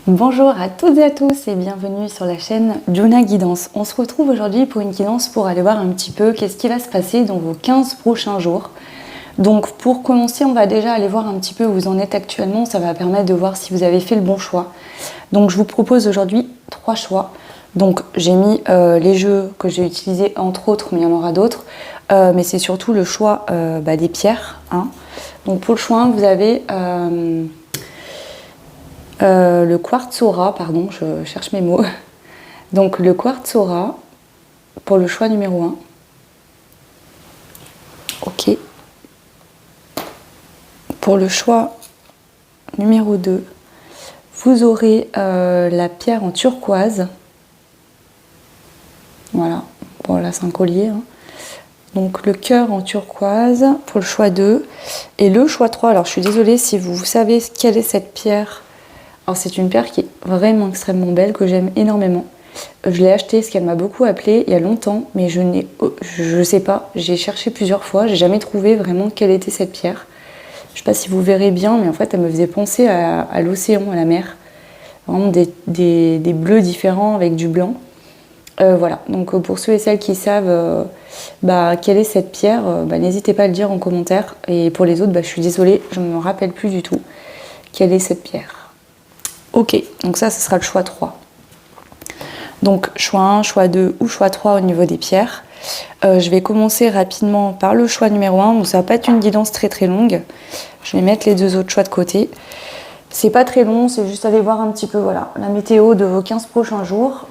Bonjour à toutes et à tous et bienvenue sur la chaîne Juna Guidance. On se retrouve aujourd'hui pour une guidance pour aller voir un petit peu qu'est-ce qui va se passer dans vos 15 prochains jours. Donc pour commencer, on va déjà aller voir un petit peu où vous en êtes actuellement. Ça va permettre de voir si vous avez fait le bon choix. Donc je vous propose aujourd'hui 3 choix. Donc j'ai mis les jeux que j'ai utilisés entre autres, mais il y en aura d'autres. Mais c'est surtout le choix des pierres. Hein. Donc pour le choix 1, vous avez... le quartz aura, pardon, je cherche mes mots. Donc le quartz aura pour le choix numéro 1. Ok. Pour le choix numéro 2, vous aurez la pierre en turquoise. Voilà. Bon là c'est un collier. Hein. Donc le cœur en turquoise pour le choix 2. Et le choix 3, alors je suis désolée si vous savez quelle est cette pierre. Alors c'est une pierre qui est vraiment extrêmement belle, que j'aime énormément. Je l'ai achetée parce qu'elle m'a beaucoup appelée il y a longtemps, mais je sais pas, j'ai cherché plusieurs fois, j'ai jamais trouvé vraiment quelle était cette pierre. Je sais pas si vous verrez bien, mais en fait elle me faisait penser à l'océan, à la mer. Vraiment des bleus différents avec du blanc. Voilà, donc pour ceux et celles qui savent quelle est cette pierre, n'hésitez pas à le dire en commentaire. Et pour les autres, je suis désolée, je ne me rappelle plus du tout quelle est cette pierre. Ok, donc ça, ce sera le choix 3. Donc choix 1, choix 2 ou choix 3 au niveau des pierres. Je vais commencer rapidement par le choix numéro 1. Donc ça va pas être une guidance très très longue. Je vais mettre les deux autres choix de côté. C'est pas très long, c'est juste aller voir un petit peu la météo de vos 15 prochains jours.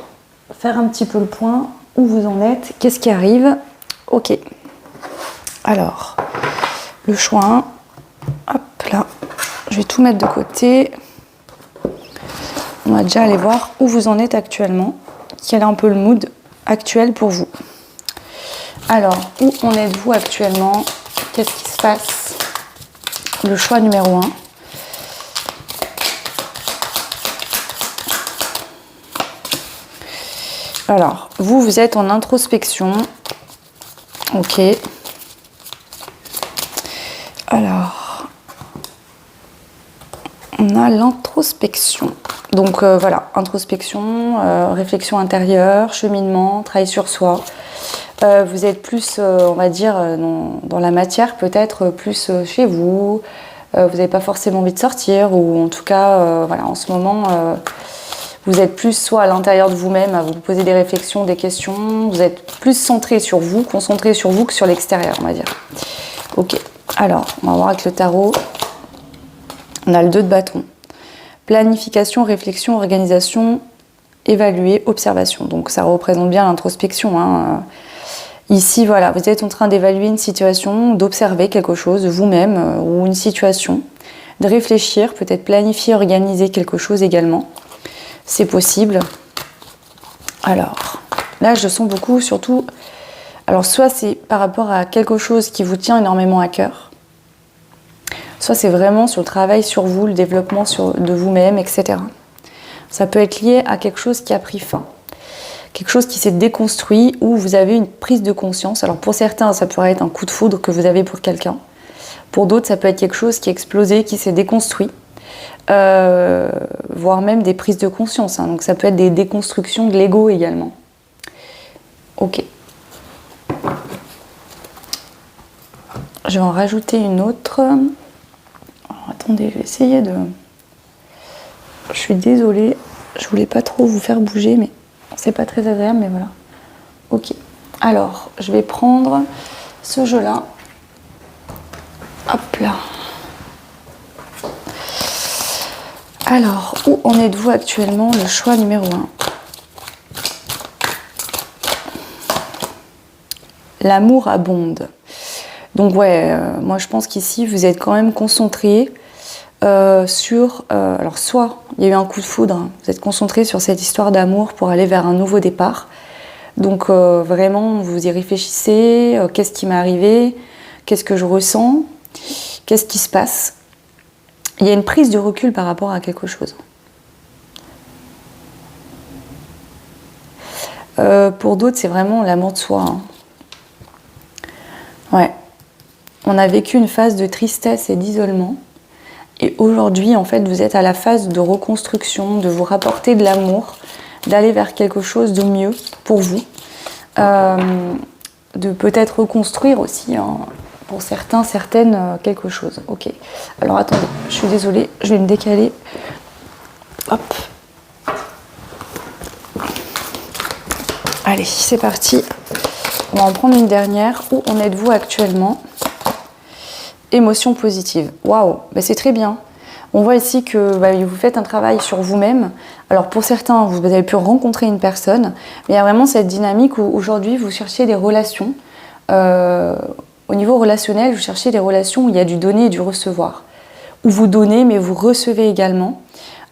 Faire un petit peu le point, où vous en êtes, qu'est-ce qui arrive. Ok. Alors, le choix 1. Hop là. Je vais tout mettre de côté. On va déjà aller voir où vous en êtes actuellement, quel est un peu le mood actuel pour vous. Alors, où en êtes-vous actuellement? Qu'est-ce qui se passe? Le choix numéro 1. Alors, vous êtes en introspection. Ok. Alors, on a l'introspection. Donc voilà, introspection, réflexion intérieure, cheminement, travail sur soi. Vous êtes plus, on va dire, dans la matière, peut-être plus chez vous. Vous n'avez pas forcément envie de sortir, ou en tout cas, en ce moment, vous êtes plus soit à l'intérieur de vous-même, à vous poser des réflexions, des questions. Vous êtes plus centré sur vous, concentré sur vous que sur l'extérieur, on va dire. Ok, alors, on va voir avec le tarot. On a le 2 de bâton. Planification, réflexion, organisation, évaluer, observation. Donc ça représente bien l'introspection. Hein. Ici, voilà, vous êtes en train d'évaluer une situation, d'observer quelque chose de vous-même ou une situation, de réfléchir, peut-être planifier, organiser quelque chose également. C'est possible. Alors, là, je sens beaucoup, surtout... Alors, soit c'est par rapport à quelque chose qui vous tient énormément à cœur, soit c'est vraiment sur le travail sur vous, le développement de vous-même, etc. Ça peut être lié à quelque chose qui a pris fin. Quelque chose qui s'est déconstruit ou vous avez une prise de conscience. Alors pour certains, ça pourrait être un coup de foudre que vous avez pour quelqu'un. Pour d'autres, ça peut être quelque chose qui a explosé, qui s'est déconstruit. Voire même des prises de conscience. Hein. Donc ça peut être des déconstructions de l'ego également. Ok. Je vais en rajouter une autre. Alors, attendez, je vais essayer de... Je suis désolée, je voulais pas trop vous faire bouger, mais c'est pas très agréable, mais voilà. Ok. Alors, je vais prendre ce jeu-là. Hop là. Alors, où en êtes-vous actuellement? Le choix numéro 1. L'amour abonde. Donc ouais, moi je pense qu'ici, vous êtes quand même concentré sur... alors soit il y a eu un coup de foudre, hein, vous êtes concentré sur cette histoire d'amour pour aller vers un nouveau départ. Donc vraiment, vous y réfléchissez, qu'est-ce qui m'est arrivé, qu'est-ce que je ressens, qu'est-ce qui se passe. Il y a une prise de recul par rapport à quelque chose. Pour d'autres, c'est vraiment l'amour de soi. Hein. Ouais. On a vécu une phase de tristesse et d'isolement. Et aujourd'hui, en fait, vous êtes à la phase de reconstruction, de vous rapporter de l'amour, d'aller vers quelque chose de mieux pour vous, de peut-être reconstruire aussi, hein, pour certains, certaines, quelque chose. Ok. Alors attendez, je suis désolée, je vais me décaler. Hop. Allez, c'est parti. On va en prendre une dernière. Où en êtes-vous actuellement? Émotion positive. Waouh, bah c'est très bien. On voit ici que vous faites un travail sur vous-même. Alors pour certains, vous avez pu rencontrer une personne, mais il y a vraiment cette dynamique où aujourd'hui vous cherchez des relations. Au niveau relationnel, vous cherchez des relations où il y a du donner et du recevoir. Où vous donnez, mais vous recevez également.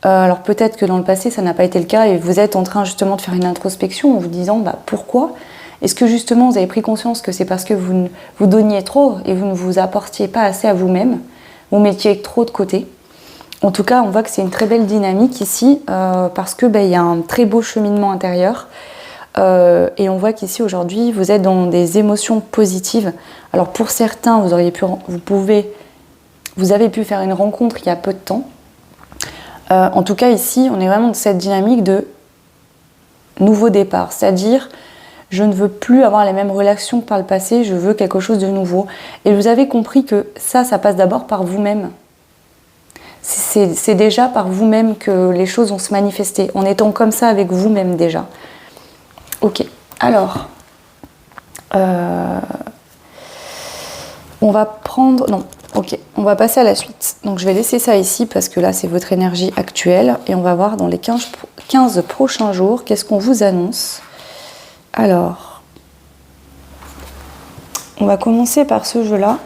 Alors peut-être que dans le passé, ça n'a pas été le cas et vous êtes en train justement de faire une introspection en vous disant pourquoi ? Est-ce que justement vous avez pris conscience que c'est parce que vous donniez trop et vous ne vous apportiez pas assez à vous-même, vous mettiez trop de côté? En tout cas, on voit que c'est une très belle dynamique ici parce que y a un très beau cheminement intérieur et on voit qu'ici aujourd'hui vous êtes dans des émotions positives. Alors pour certains, vous avez pu faire une rencontre il y a peu de temps. En tout cas ici, on est vraiment dans cette dynamique de nouveau départ, c'est-à-dire je ne veux plus avoir les mêmes relations que par le passé, je veux quelque chose de nouveau. Et vous avez compris que ça passe d'abord par vous-même. C'est déjà par vous-même que les choses vont se manifester, en étant comme ça avec vous-même déjà. Ok, alors, on va prendre... Non, ok, on va passer à la suite. Donc je vais laisser ça ici parce que là c'est votre énergie actuelle et on va voir dans les 15 prochains jours qu'est-ce qu'on vous annonce. Alors, on va commencer par ce jeu-là.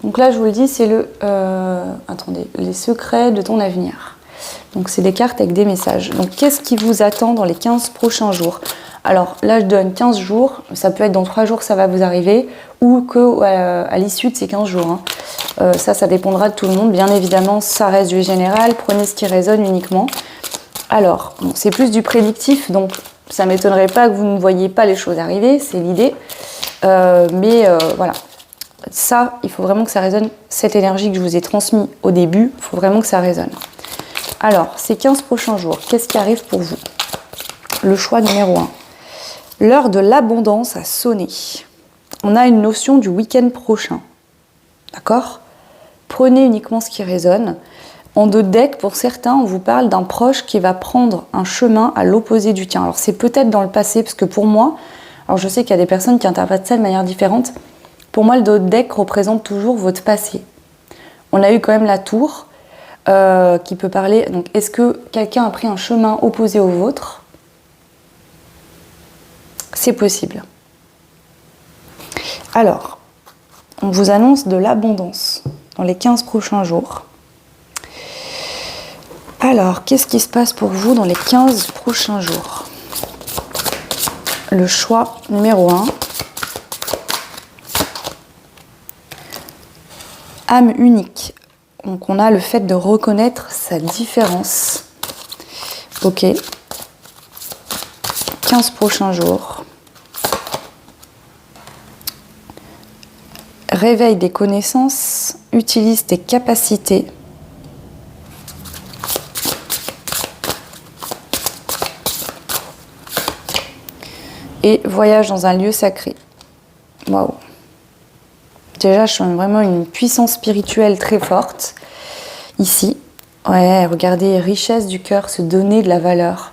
Donc là, je vous le dis, c'est les secrets de ton avenir. Donc c'est des cartes avec des messages. Donc qu'est-ce qui vous attend dans les 15 prochains jours? Alors là, je donne 15 jours. Ça peut être dans 3 jours que ça va vous arriver ou qu'à l'issue de ces 15 jours. Hein. Ça dépendra de tout le monde. Bien évidemment, ça reste du général. Prenez ce qui résonne uniquement. Alors, c'est plus du prédictif, donc ça ne m'étonnerait pas que vous ne voyiez pas les choses arriver, c'est l'idée. Voilà, ça, il faut vraiment que ça résonne. Cette énergie que je vous ai transmise au début, il faut vraiment que ça résonne. Alors, ces 15 prochains jours, qu'est-ce qui arrive pour vous? Le choix numéro 1. L'heure de l'abondance a sonné. On a une notion du week-end prochain. D'accord? Prenez uniquement ce qui résonne. En 2 decks, pour certains, on vous parle d'un proche qui va prendre un chemin à l'opposé du tien. Alors c'est peut-être dans le passé, parce que pour moi, alors je sais qu'il y a des personnes qui interprètent ça de manière différente. Pour moi, le 2 deck représente toujours votre passé. On a eu quand même la tour qui peut parler. Donc est-ce que quelqu'un a pris un chemin opposé au vôtre? C'est possible. Alors, on vous annonce de l'abondance dans les 15 prochains jours. Alors, qu'est-ce qui se passe pour vous dans les 15 prochains jours? Le choix numéro 1. Âme unique. Donc, on a le fait de reconnaître sa différence. Ok. 15 prochains jours. Réveille des connaissances. Utilise tes capacités. Et voyage dans un lieu sacré. Waouh. Déjà, je sens vraiment une puissance spirituelle très forte. Ici, ouais, regardez, richesse du cœur, se donner de la valeur.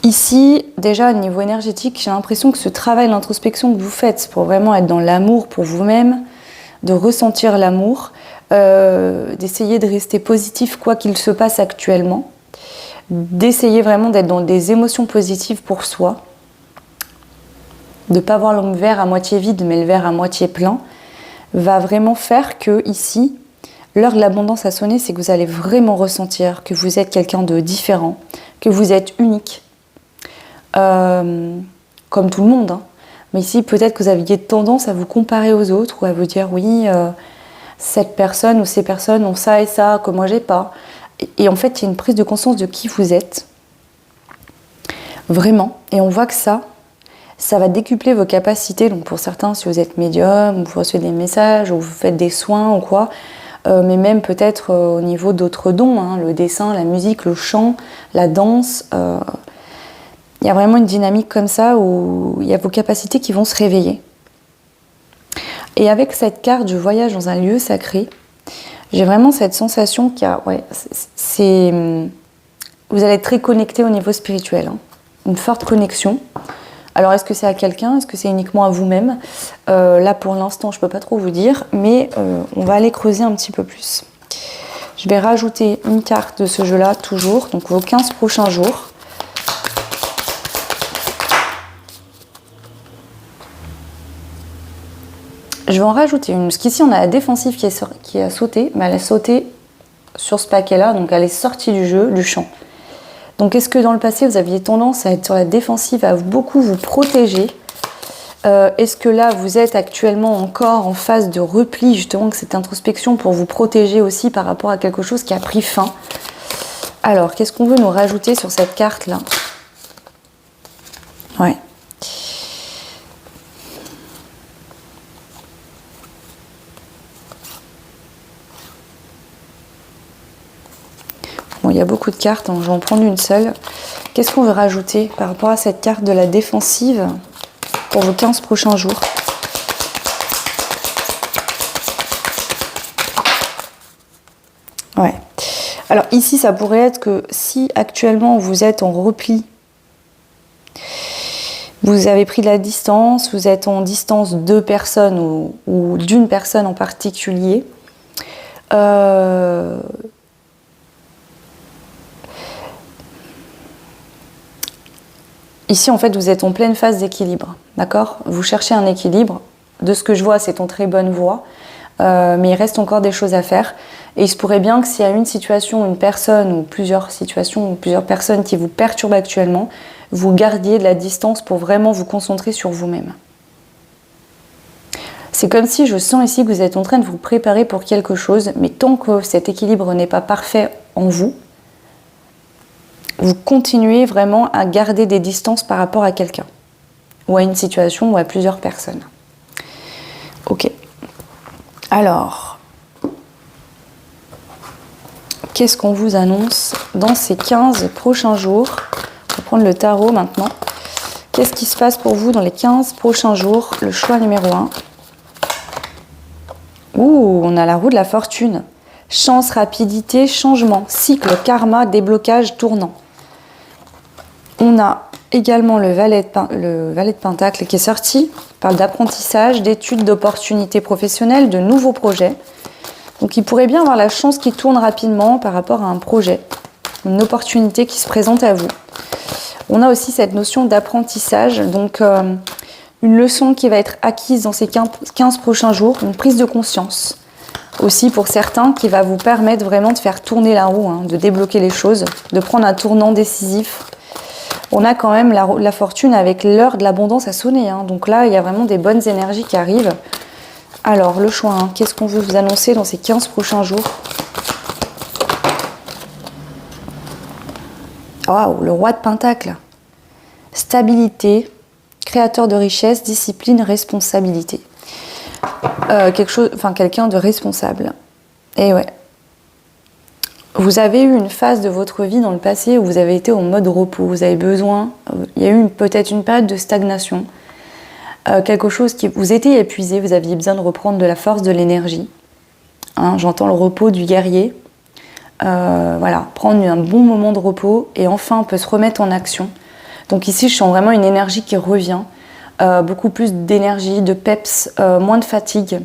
Ici, déjà, au niveau énergétique, j'ai l'impression que ce travail d'introspection que vous faites pour vraiment être dans l'amour pour vous-même, de ressentir l'amour, d'essayer de rester positif quoi qu'il se passe actuellement, d'essayer vraiment d'être dans des émotions positives pour soi, de ne pas voir le verre à moitié vide mais le verre à moitié plein, va vraiment faire que ici, l'heure de l'abondance a sonné, c'est que vous allez vraiment ressentir que vous êtes quelqu'un de différent, que vous êtes unique, comme tout le monde. Hein. Mais ici, peut-être que vous aviez tendance à vous comparer aux autres ou à vous dire oui, cette personne ou ces personnes ont ça et ça que moi j'ai pas. Et en fait, il y a une prise de conscience de qui vous êtes. Vraiment. Et on voit que ça va décupler vos capacités. Donc pour certains, si vous êtes médium, ou vous recevez des messages, ou vous faites des soins ou quoi, mais même peut-être au niveau d'autres dons, hein, le dessin, la musique, le chant, la danse. Il y a vraiment une dynamique comme ça où il y a vos capacités qui vont se réveiller. Et avec cette carte, je voyage dans un lieu sacré. J'ai vraiment cette sensation qu'il y a, vous allez être très connecté au niveau spirituel, hein. Une forte connexion. Alors, est-ce que c'est à quelqu'un? Est-ce que c'est uniquement à vous-même? Là, pour l'instant, je ne peux pas trop vous dire, mais on va aller creuser un petit peu plus. Je vais rajouter une carte de ce jeu-là, toujours, donc vos 15 prochains jours. Je vais en rajouter une, parce qu'ici, on a la défensive qui a sauté, mais elle a sauté sur ce paquet-là, donc elle est sortie du jeu, du champ. Donc, est-ce que dans le passé, vous aviez tendance à être sur la défensive, à beaucoup vous protéger? Est-ce que là, vous êtes actuellement encore en phase de repli, justement, que cette introspection pour vous protéger aussi par rapport à quelque chose qui a pris fin? Alors, qu'est-ce qu'on veut nous rajouter sur cette carte-là? Ouais. Bon, il y a beaucoup de cartes, hein, je vais en prendre une seule. Qu'est-ce qu'on veut rajouter par rapport à cette carte de la défensive pour vos 15 prochains jours? Ouais. Alors ici, ça pourrait être que si actuellement vous êtes en repli, vous avez pris de la distance, vous êtes en distance de personnes ou d'une personne en particulier, ici, en fait, vous êtes en pleine phase d'équilibre, d'accord? Vous cherchez un équilibre. De ce que je vois, c'est en très bonne voie, mais il reste encore des choses à faire. Et il se pourrait bien que s'il y a une situation, une personne ou plusieurs situations ou plusieurs personnes qui vous perturbent actuellement, vous gardiez de la distance pour vraiment vous concentrer sur vous-même. C'est comme si je sens ici que vous êtes en train de vous préparer pour quelque chose, mais tant que cet équilibre n'est pas parfait en vous, vous continuez vraiment à garder des distances par rapport à quelqu'un, ou à une situation, ou à plusieurs personnes. Ok. Alors, qu'est-ce qu'on vous annonce dans ces 15 prochains jours? On va prendre le tarot maintenant. Qu'est-ce qui se passe pour vous dans les 15 prochains jours? Le choix numéro 1. Ouh, on a la roue de la fortune. Chance, rapidité, changement, cycle, karma, déblocage, tournant. On a également le valet de Pentacle qui est sorti. Il parle d'apprentissage, d'études, d'opportunités professionnelles, de nouveaux projets. Donc il pourrait bien avoir la chance qui tourne rapidement par rapport à un projet, une opportunité qui se présente à vous. On a aussi cette notion d'apprentissage, donc une leçon qui va être acquise dans ces 15 prochains jours, une prise de conscience. Aussi pour certains qui va vous permettre vraiment de faire tourner la roue, hein, de débloquer les choses, de prendre un tournant décisif. On a quand même la fortune avec l'heure de l'abondance à sonner, hein. Donc là, il y a vraiment des bonnes énergies qui arrivent. Alors, le choix, hein, qu'est-ce qu'on veut vous annoncer dans ces 15 prochains jours? Waouh, le roi de Pentacle. Stabilité, créateur de richesse, discipline, responsabilité. Quelqu'un de responsable. Et ouais. Vous avez eu une phase de votre vie dans le passé où vous avez été en mode repos, vous avez besoin, il y a eu peut-être une période de stagnation, quelque chose qui vous était épuisé, vous aviez besoin de reprendre de la force, de l'énergie. Hein, j'entends le repos du guerrier. Voilà, prendre un bon moment de repos et enfin on peut se remettre en action. Donc ici je sens vraiment une énergie qui revient, beaucoup plus d'énergie, de peps, moins de fatigue.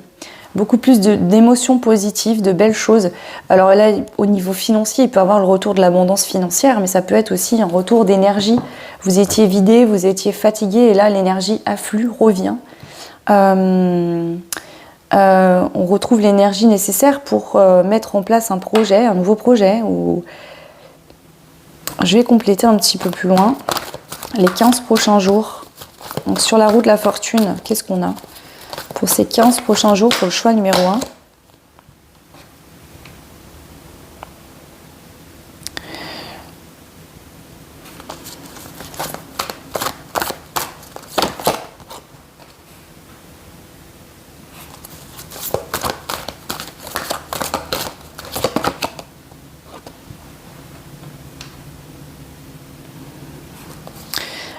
Beaucoup plus d'émotions positives, de belles choses. Alors là, au niveau financier, il peut y avoir le retour de l'abondance financière, mais ça peut être aussi un retour d'énergie. Vous étiez vidé, vous étiez fatigué, et là, l'énergie afflue, revient. On retrouve l'énergie nécessaire pour mettre en place un projet, un nouveau projet. Je vais compléter un petit peu plus loin. Les 15 prochains jours. Donc sur la roue de la fortune, qu'est-ce qu'on a ? Pour ces 15 prochains jours, pour le choix numéro 1.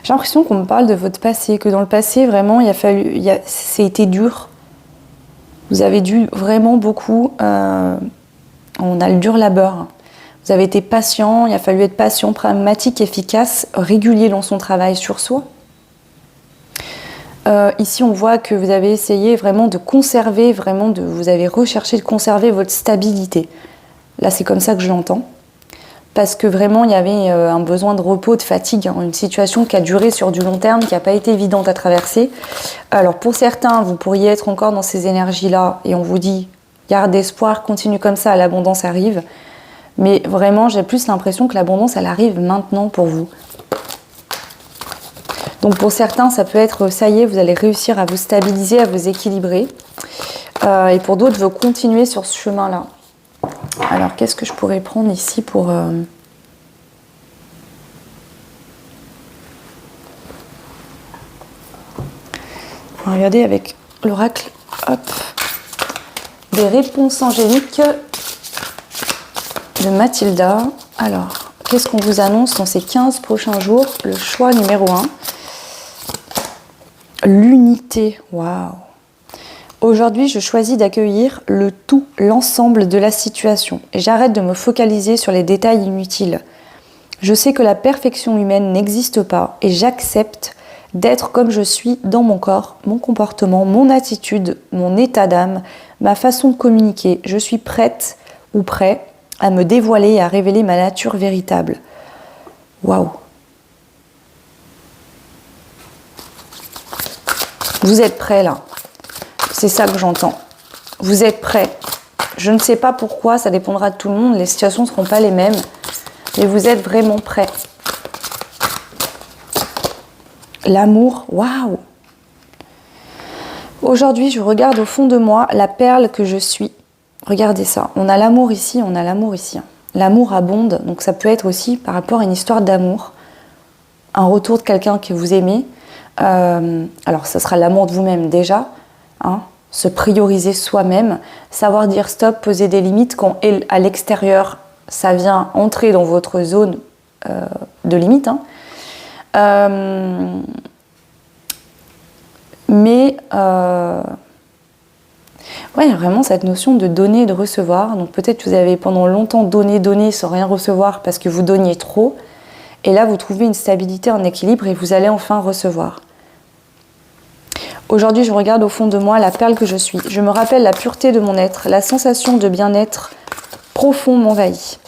J'ai l'impression qu'on me parle de votre passé, que dans le passé, vraiment, c'est été dur. Vous avez dû vraiment beaucoup... on a le dur labeur. Vous avez été patient, il a fallu être patient, pragmatique, efficace, régulier dans son travail sur soi. Ici, on voit que vous avez essayé vraiment de conserver, vous avez recherché de conserver votre stabilité. Là, c'est comme ça que je l'entends. Parce que vraiment, il y avait un besoin de repos, de fatigue, hein, une situation qui a duré sur du long terme, qui n'a pas été évidente à traverser. Alors, pour certains, vous pourriez être encore dans ces énergies-là, et on vous dit, garde espoir, continue comme ça, l'abondance arrive. Mais vraiment, j'ai plus l'impression que l'abondance, elle arrive maintenant pour vous. Donc pour certains, ça peut être, ça y est, vous allez réussir à vous stabiliser, à vous équilibrer. Et pour d'autres, vous continuez sur ce chemin-là. Alors, qu'est-ce que je pourrais prendre ici pour... On va regarder avec l'oracle, hop, des réponses angéliques de Mathilda. Alors, qu'est-ce qu'on vous annonce dans ces 15 prochains jours? Le choix numéro 1. L'unité. Waouh! Aujourd'hui, je choisis d'accueillir le tout, l'ensemble de la situation. Et j'arrête de me focaliser sur les détails inutiles. Je sais que la perfection humaine n'existe pas et j'accepte d'être comme je suis dans mon corps, mon comportement, mon attitude, mon état d'âme, ma façon de communiquer. Je suis prête ou prêt à me dévoiler et à révéler ma nature véritable. Waouh! Vous êtes prêts là. C'est ça que j'entends. Vous êtes prêts. Je ne sais pas pourquoi, ça dépendra de tout le monde. Les situations ne seront pas les mêmes. Mais vous êtes vraiment prêts. L'amour, waouh! Aujourd'hui, je regarde au fond de moi la perle que je suis. Regardez ça. On a l'amour ici, on a l'amour ici. L'amour abonde, donc ça peut être aussi par rapport à une histoire d'amour. Un retour de quelqu'un que vous aimez. Alors, ça sera l'amour de vous-même déjà, hein, se prioriser soi-même, savoir dire stop, poser des limites quand à l'extérieur, ça vient entrer dans votre zone de limite. Hein. Ouais, vraiment cette notion de donner et de recevoir. Donc peut-être que vous avez pendant longtemps donné sans rien recevoir parce que vous donniez trop. Et là, vous trouvez une stabilité, un équilibre et vous allez enfin recevoir. Aujourd'hui, je regarde au fond de moi la perle que je suis. Je me rappelle la pureté de mon être, la sensation de bien-être profond m'envahit.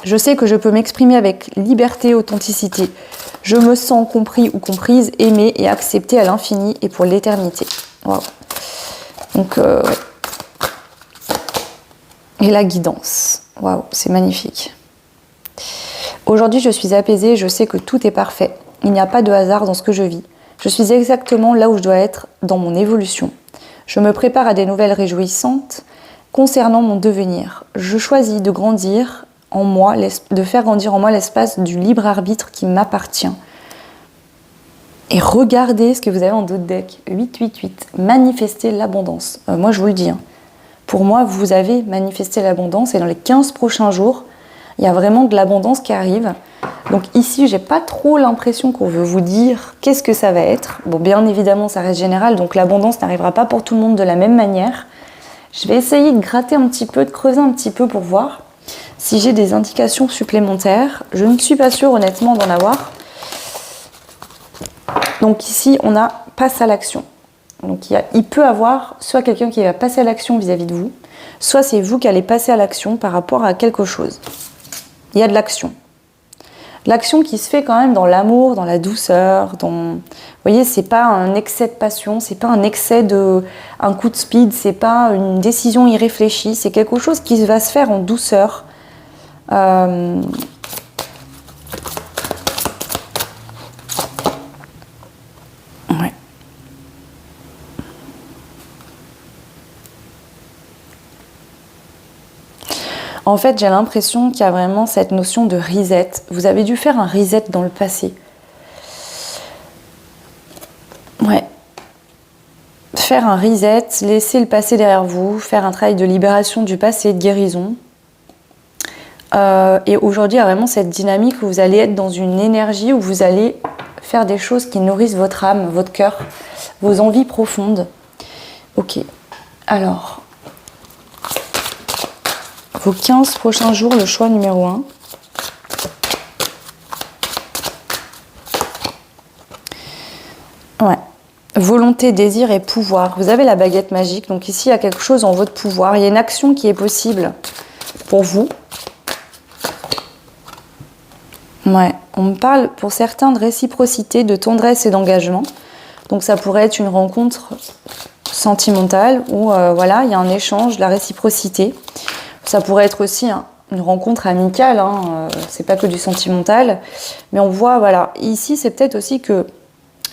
Je sais que je peux m'exprimer avec liberté et authenticité. Je me sens compris ou comprise, aimée et acceptée à l'infini et pour l'éternité. Wow. Donc, ouais. Et la guidance. Waouh, c'est magnifique. Aujourd'hui, je suis apaisée, je sais que tout est parfait. Il n'y a pas de hasard dans ce que je vis. Je suis exactement là où je dois être dans mon évolution. Je me prépare à des nouvelles réjouissantes concernant mon devenir. Je choisis de grandir en moi, de faire grandir en moi l'espace du libre arbitre qui m'appartient. Et regardez ce que vous avez en dos de deck. 888. Manifester l'abondance. Moi, je vous le dis. Hein. Pour moi, vous avez manifesté l'abondance et dans les 15 prochains jours, il y a vraiment de l'abondance qui arrive. Donc ici, j'ai pas trop l'impression qu'on veut vous dire qu'est-ce que ça va être. Bon, bien évidemment, ça reste général, donc l'abondance n'arrivera pas pour tout le monde de la même manière. Je vais essayer de gratter un petit peu, de creuser un petit peu pour voir si j'ai des indications supplémentaires. Je ne suis pas sûre, honnêtement, d'en avoir. Donc ici, on a passe à l'action. Donc il peut avoir soit quelqu'un qui va passer à l'action vis-à-vis de vous, soit c'est vous qui allez passer à l'action par rapport à quelque chose. Il y a de l'action. L'action qui se fait quand même dans l'amour, dans la douceur, Vous voyez, c'est pas un excès de passion, c'est pas un excès un coup de speed, c'est pas une décision irréfléchie, c'est quelque chose qui va se faire en douceur. Ouais. En fait, j'ai l'impression qu'il y a vraiment cette notion de reset. Vous avez dû faire un reset dans le passé. Ouais. Faire un reset, laisser le passé derrière vous, faire un travail de libération du passé, de guérison. Et aujourd'hui, il y a vraiment cette dynamique où vous allez être dans une énergie où vous allez faire des choses qui nourrissent votre âme, votre cœur, vos envies profondes. Ok, alors, vos 15 prochains jours, le choix numéro 1. Ouais. Volonté, désir et pouvoir. Vous avez la baguette magique. Donc ici, il y a quelque chose en votre pouvoir. Il y a une action qui est possible pour vous. Ouais. On me parle pour certains de réciprocité, de tendresse et d'engagement. Donc ça pourrait être une rencontre sentimentale où voilà, il y a un échange, de la réciprocité. Ça pourrait être aussi une rencontre amicale. C'est pas que du sentimental. Mais on voit, voilà. Ici, c'est peut-être aussi que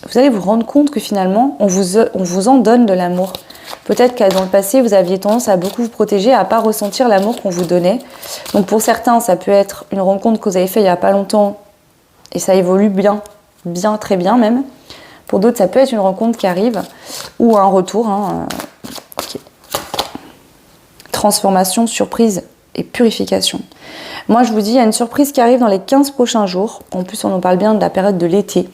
vous allez vous rendre compte que finalement, on vous en donne de l'amour. Peut-être que dans le passé, vous aviez tendance à beaucoup vous protéger, à ne pas ressentir l'amour qu'on vous donnait. Donc pour certains, ça peut être une rencontre que vous avez faite il n'y a pas longtemps et ça évolue bien, très bien même. Pour d'autres, ça peut être une rencontre qui arrive ou un retour. Okay. Transformation, surprise et purification. Moi, je vous dis, il y a une surprise qui arrive dans les 15 prochains jours. En plus, on nous parle bien de la période de l'été.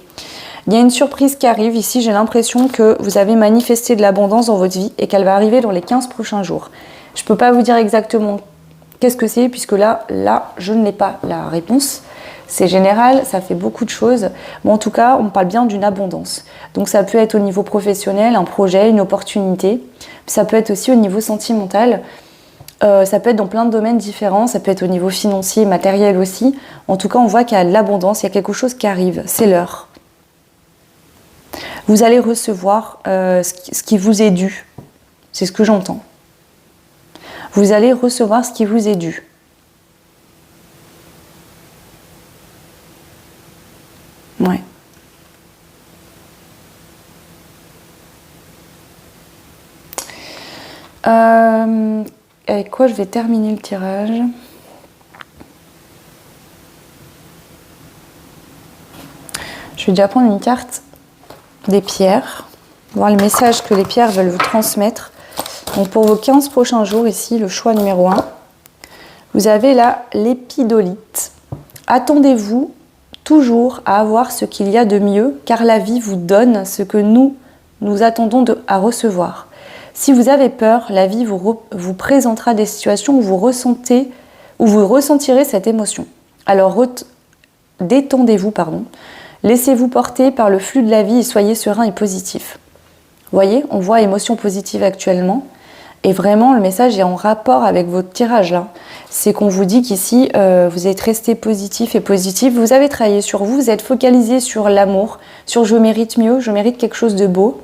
Il y a une surprise qui arrive ici, j'ai l'impression que vous avez manifesté de l'abondance dans votre vie et qu'elle va arriver dans les 15 prochains jours. Je ne peux pas vous dire exactement qu'est-ce que c'est, puisque là, je ne l'ai pas la réponse. C'est général, ça fait beaucoup de choses. Mais en tout cas, on parle bien d'une abondance. Donc ça peut être au niveau professionnel, un projet, une opportunité. Ça peut être aussi au niveau sentimental. Ça peut être dans plein de domaines différents. Ça peut être au niveau financier, matériel aussi. En tout cas, on voit qu'il y a de l'abondance, il y a quelque chose qui arrive. C'est l'heure. Vous allez recevoir ce qui vous est dû. C'est ce que j'entends. Vous allez recevoir ce qui vous est dû. Ouais. Avec quoi je vais terminer le tirage ? Je vais déjà prendre une carte des pierres, voir le message que les pierres veulent vous transmettre. Donc pour vos 15 prochains jours, ici, le choix numéro 1, vous avez là l'épidolite. Attendez-vous toujours à avoir ce qu'il y a de mieux, car la vie vous donne ce que nous attendons à recevoir. Si vous avez peur, la vie vous présentera des situations où vous ressentirez cette émotion. Alors détendez-vous, laissez-vous porter par le flux de la vie et soyez serein et positif. Vous voyez, on voit émotion positive actuellement. Et vraiment, le message est en rapport avec votre tirage là. C'est qu'on vous dit qu'ici, vous êtes resté positif et positif. Vous avez travaillé sur vous, vous êtes focalisé sur l'amour, sur je mérite mieux, je mérite quelque chose de beau.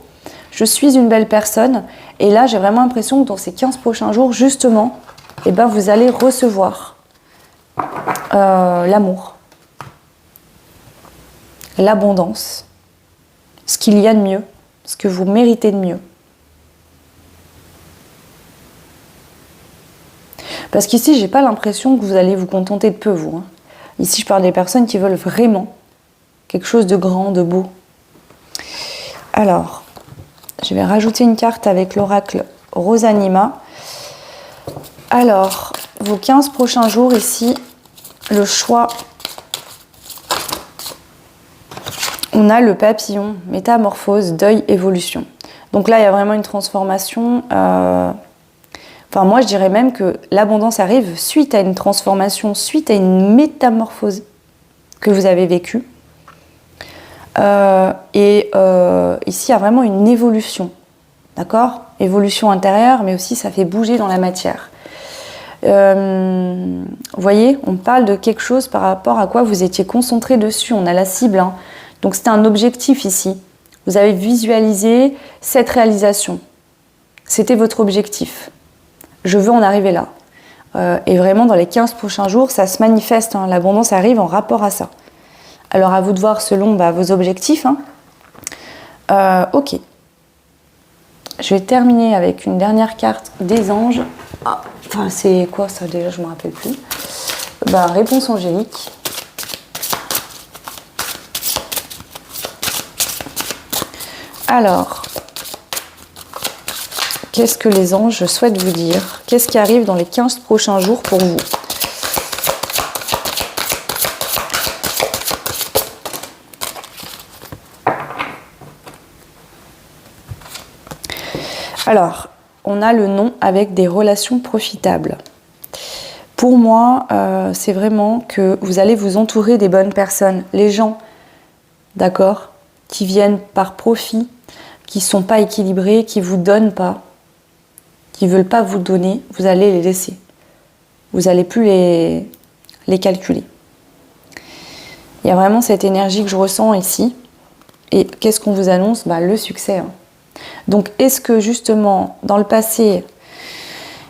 Je suis une belle personne. Et là, j'ai vraiment l'impression que dans ces 15 prochains jours, justement, vous allez recevoir l'amour, l'abondance, ce qu'il y a de mieux, ce que vous méritez de mieux. Parce qu'ici, j'ai pas l'impression que vous allez vous contenter de peu, vous. Ici, je parle des personnes qui veulent vraiment quelque chose de grand, de beau. Alors, je vais rajouter une carte avec l'oracle Rosanima. Alors, vos 15 prochains jours, ici, le choix. On a le papillon, métamorphose, deuil, évolution. Donc là, il y a vraiment une transformation. Moi, je dirais même que l'abondance arrive suite à une transformation, suite à une métamorphose que vous avez vécue. Ici, il y a vraiment une évolution. D'accord ? Évolution intérieure, mais aussi ça fait bouger dans la matière. Vous voyez, on parle de quelque chose par rapport à quoi vous étiez concentré dessus. On a la cible. Donc, c'était un objectif ici. Vous avez visualisé cette réalisation. C'était votre objectif. Je veux en arriver là. Et vraiment, dans les 15 prochains jours, ça se manifeste. L'abondance arrive en rapport à ça. Alors, à vous de voir selon vos objectifs. Ok. Je vais terminer avec une dernière carte des anges. C'est quoi ça déjà? Je ne me rappelle plus. Réponse angélique. Alors, qu'est-ce que les anges souhaitent vous dire? Qu'est-ce qui arrive dans les 15 prochains jours pour vous? Alors, on a le non avec des relations profitables. Pour moi, c'est vraiment que vous allez vous entourer des bonnes personnes. Les gens, d'accord, qui viennent par profit, qui ne sont pas équilibrés, qui ne vous donnent pas, qui ne veulent pas vous donner, vous allez les laisser. Vous n'allez plus les calculer. Il y a vraiment cette énergie que je ressens ici. Et qu'est-ce qu'on vous annonce? Le succès. Hein. Donc, est-ce que justement, dans le passé,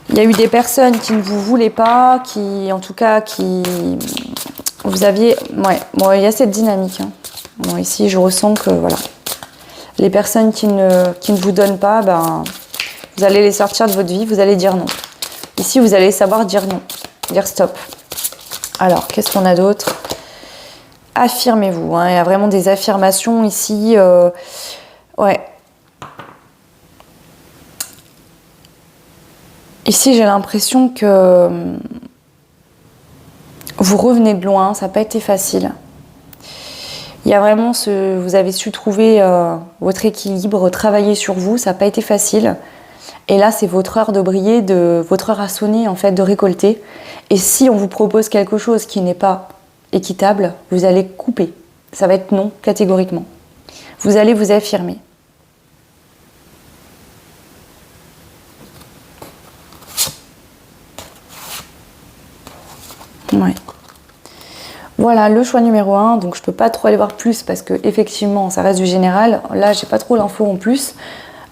il y a eu des personnes qui ne vous voulaient pas, qui, en tout cas, qui... Vous aviez... Ouais, bon, il y a cette dynamique. Hein. Bon, ici, je ressens que, voilà. Les personnes qui ne vous donnent pas, vous allez les sortir de votre vie, vous allez dire non. Ici, vous allez savoir dire non, dire stop. Alors, qu'est-ce qu'on a d'autre? Affirmez-vous. Hein. Il y a vraiment des affirmations ici. Ouais. Ici, j'ai l'impression que vous revenez de loin, ça n'a pas été facile. Il y a vraiment vous avez su trouver votre équilibre, travailler sur vous, ça n'a pas été facile. Et là, c'est votre heure de briller, votre heure à sonner, en fait, de récolter. Et si on vous propose quelque chose qui n'est pas équitable, vous allez couper. Ça va être non, catégoriquement. Vous allez vous affirmer. Ouais. Voilà, le choix numéro 1. Donc, je ne peux pas trop aller voir plus parce que effectivement, ça reste du général. Là, j'ai pas trop l'info en plus.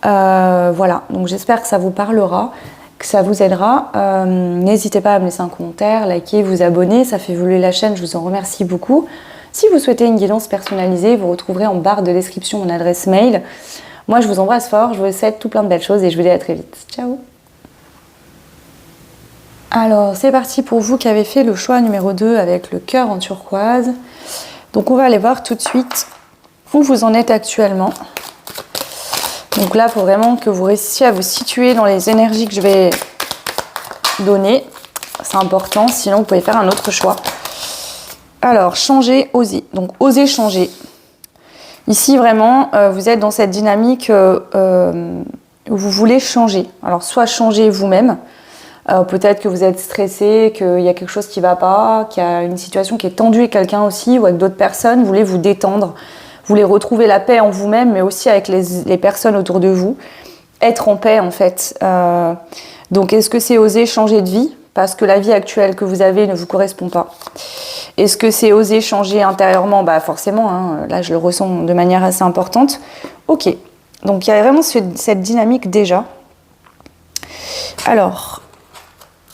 Voilà, donc j'espère que ça vous parlera, que ça vous aidera. N'hésitez pas à me laisser un commentaire, liker, vous abonner, ça fait évoluer la chaîne, je vous en remercie beaucoup. Si vous souhaitez une guidance personnalisée, vous retrouverez en barre de description mon adresse mail. Moi, je vous embrasse fort, je vous souhaite tout plein de belles choses et je vous dis à très vite. Ciao! Alors, c'est parti pour vous qui avez fait le choix numéro 2 avec le cœur en turquoise. Donc, on va aller voir tout de suite où vous en êtes actuellement. Donc là, il faut vraiment que vous réussissiez à vous situer dans les énergies que je vais donner. C'est important, sinon vous pouvez faire un autre choix. Alors, changer, oser. Donc, oser changer. Ici, vraiment, vous êtes dans cette dynamique où vous voulez changer. Alors, soit changer vous-même. Peut-être que vous êtes stressé, qu'il y a quelque chose qui ne va pas, qu'il y a une situation qui est tendue avec quelqu'un aussi ou avec d'autres personnes. Vous voulez vous détendre. Vous voulez retrouver la paix en vous-même, mais aussi avec les personnes autour de vous. Être en paix, en fait. Donc, est-ce que c'est oser changer de vie? Parce que la vie actuelle que vous avez ne vous correspond pas. Est-ce que c'est oser changer intérieurement? Forcément, hein, là, je le ressens de manière assez importante. Ok. Donc, il y a vraiment cette dynamique déjà. Alors,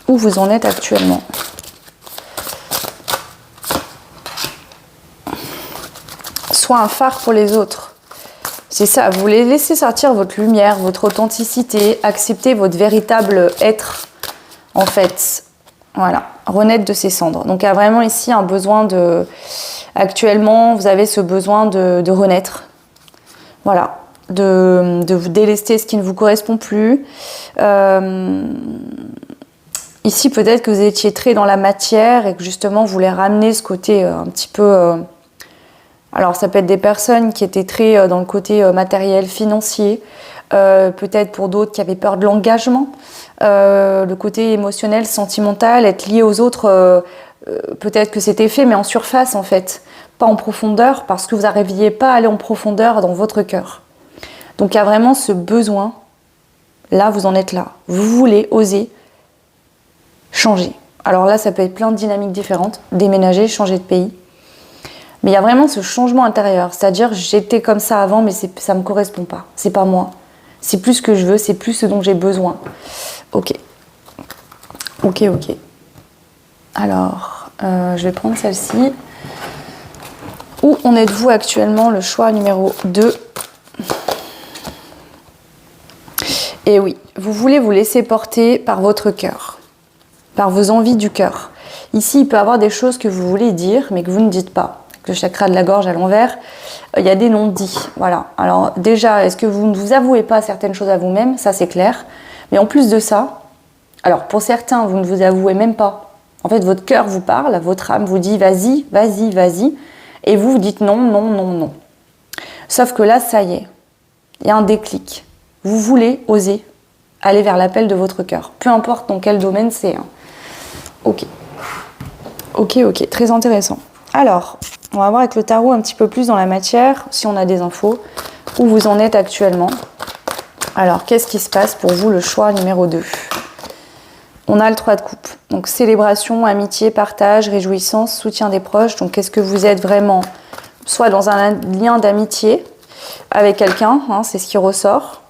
où vous en êtes actuellement? Soit un phare pour les autres. C'est ça, vous voulez laisser sortir votre lumière, votre authenticité, accepter votre véritable être, en fait. Voilà, renaître de ses cendres. Donc il y a vraiment ici un besoin de... Actuellement, vous avez ce besoin de renaître. Voilà, de vous délester ce qui ne vous correspond plus. Ici, peut-être que vous étiez très dans la matière et que justement, vous voulez ramener ce côté un petit peu... Alors, ça peut être des personnes qui étaient très dans le côté matériel, financier. Peut-être pour d'autres qui avaient peur de l'engagement. Le côté émotionnel, sentimental, être lié aux autres, peut-être que c'était fait, mais en surface, en fait. Pas en profondeur, parce que vous n'arriviez pas à aller en profondeur dans votre cœur. Donc, il y a vraiment ce besoin. Là, vous en êtes là. Vous voulez oser changer. Alors là, ça peut être plein de dynamiques différentes. Déménager, changer de pays. Mais il y a vraiment ce changement intérieur. C'est-à-dire, j'étais comme ça avant, mais ça ne me correspond pas. C'est pas moi. C'est plus ce que je veux, c'est plus ce dont j'ai besoin. Ok. Ok. Alors, je vais prendre celle-ci. Où en êtes-vous actuellement? Le choix numéro 2. Et oui, vous voulez vous laisser porter par votre cœur. Par vos envies du cœur. Ici, il peut y avoir des choses que vous voulez dire, mais que vous ne dites pas. Le chakra de la gorge à l'envers, il y a des non-dits. Voilà. Alors déjà, est-ce que vous ne vous avouez pas certaines choses à vous-même? Ça, c'est clair. Mais en plus de ça, alors pour certains, vous ne vous avouez même pas. En fait, votre cœur vous parle, votre âme vous dit vas-y, vas-y, vas-y. Et vous dites non, non, non, non. Sauf que là, ça y est. Il y a un déclic. Vous voulez oser aller vers l'appel de votre cœur. Peu importe dans quel domaine c'est. Hein. Ok. Ok, très intéressant. Alors, on va voir avec le tarot un petit peu plus dans la matière, si on a des infos, où vous en êtes actuellement. Alors, qu'est-ce qui se passe pour vous, le choix numéro 2? On a le 3 de coupe. Donc, célébration, amitié, partage, réjouissance, soutien des proches. Donc, est-ce que vous êtes vraiment soit dans un lien d'amitié avec quelqu'un, hein, c'est ce qui ressort.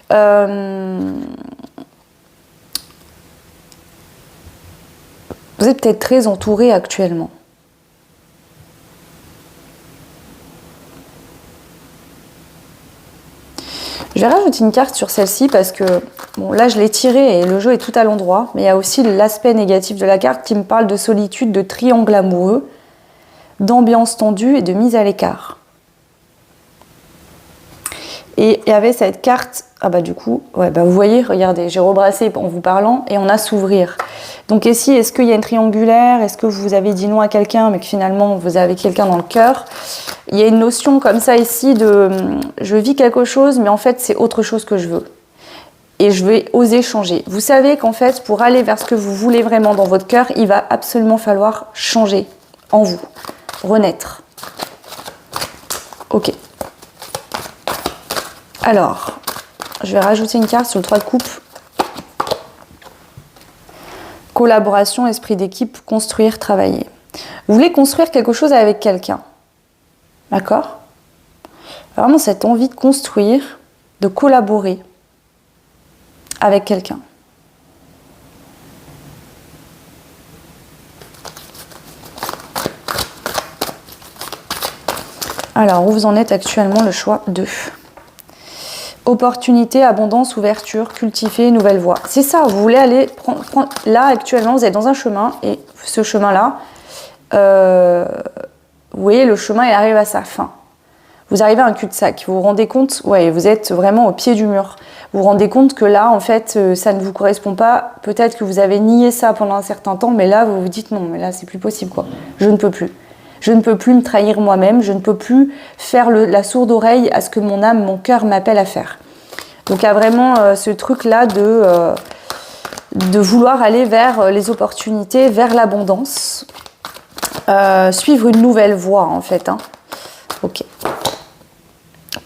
Vous êtes peut-être très entouré actuellement. Je vais rajouter une carte sur celle-ci parce que, bon, là je l'ai tirée et le jeu est tout à l'endroit, mais il y a aussi l'aspect négatif de la carte qui me parle de solitude, de triangle amoureux, d'ambiance tendue et de mise à l'écart. Et il y avait cette carte, ah bah du coup, ouais, bah vous voyez, regardez, j'ai rebrassé en vous parlant et on a s'ouvrir. Donc ici, est-ce qu'il y a une triangulaire? Est-ce que vous avez dit non à quelqu'un mais que finalement vous avez quelqu'un dans le cœur? Il y a une notion comme ça ici de je vis quelque chose mais en fait c'est autre chose que je veux. Et je vais oser changer. Vous savez qu'en fait pour aller vers ce que vous voulez vraiment dans votre cœur, il va absolument falloir changer en vous, renaître. Ok. Alors, je vais rajouter une carte sur le 3 de coupe. Collaboration, esprit d'équipe, construire, travailler. Vous voulez construire quelque chose avec quelqu'un. D'accord? Vraiment cette envie de construire, de collaborer avec quelqu'un. Alors, où vous en êtes actuellement, le choix 2. Opportunité, abondance, ouverture, cultiver, nouvelle voie. C'est ça, vous voulez aller prendre... Là, actuellement, vous êtes dans un chemin et ce chemin-là, vous voyez, le chemin, il arrive à sa fin. Vous arrivez à un cul-de-sac. Vous vous rendez compte, ouais, vous êtes vraiment au pied du mur. Vous vous rendez compte que là, en fait, ça ne vous correspond pas. Peut-être que vous avez nié ça pendant un certain temps, mais là, vous vous dites non, mais là, c'est plus possible, quoi. Je ne peux plus. Je ne peux plus me trahir moi-même, je ne peux plus faire la sourde oreille à ce que mon âme, mon cœur m'appelle à faire. Donc il y a vraiment ce truc-là de vouloir aller vers les opportunités, vers l'abondance, suivre une nouvelle voie en fait. Hein. Ok.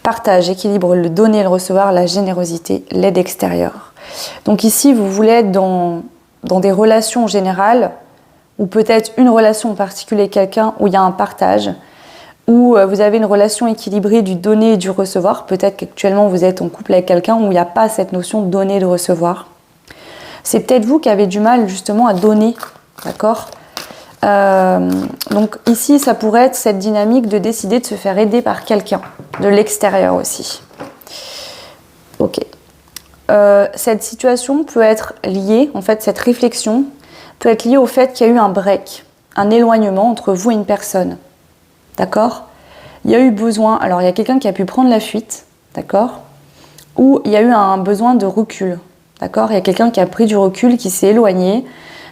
Partage, équilibre, le donner, le recevoir, la générosité, l'aide extérieure. Donc ici, vous voulez être dans des relations générales, ou peut-être une relation en particulier avec quelqu'un où il y a un partage, où vous avez une relation équilibrée du donner et du recevoir. Peut-être qu'actuellement vous êtes en couple avec quelqu'un où il n'y a pas cette notion de donner et de recevoir. C'est peut-être vous qui avez du mal justement à donner, d'accord? Donc ici ça pourrait être cette dynamique de décider de se faire aider par quelqu'un, de l'extérieur aussi. Ok. Cette situation peut être liée, en fait cette réflexion, peut être lié au fait qu'il y a eu un break, un éloignement entre vous et une personne. D'accord? Il y a eu besoin, alors il y a quelqu'un qui a pu prendre la fuite, d'accord? Ou il y a eu un besoin de recul, d'accord? Il y a quelqu'un qui a pris du recul, qui s'est éloigné,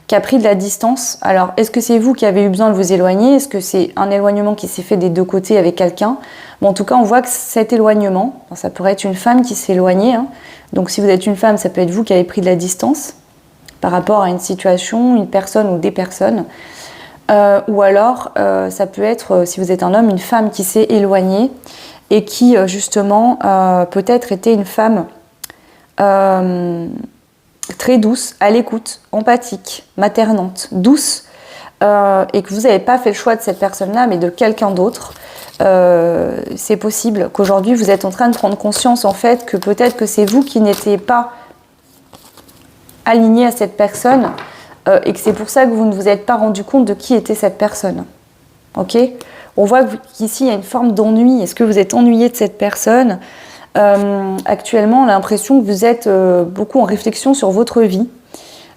qui a pris de la distance. Alors, est-ce que c'est vous qui avez eu besoin de vous éloigner? Est-ce que c'est un éloignement qui s'est fait des deux côtés avec quelqu'un? Bon, en tout cas, on voit que cet éloignement, ça pourrait être une femme qui s'est éloignée, hein. Donc si vous êtes une femme, ça peut être vous qui avez pris de la distance par rapport à une situation, une personne ou des personnes. Ou alors, ça peut être, si vous êtes un homme, une femme qui s'est éloignée et qui, justement, peut-être était une femme très douce, à l'écoute, empathique, maternante, douce, et que vous n'avez pas fait le choix de cette personne-là, mais de quelqu'un d'autre. C'est possible qu'aujourd'hui, vous êtes en train de prendre conscience, en fait, que peut-être que c'est vous qui n'étiez pas aligné à cette personne et que c'est pour ça que vous ne vous êtes pas rendu compte de qui était cette personne. Ok? On voit qu'ici, il y a une forme d'ennui. Est-ce que vous êtes ennuyé de cette personne? Actuellement, on a l'impression que vous êtes beaucoup en réflexion sur votre vie.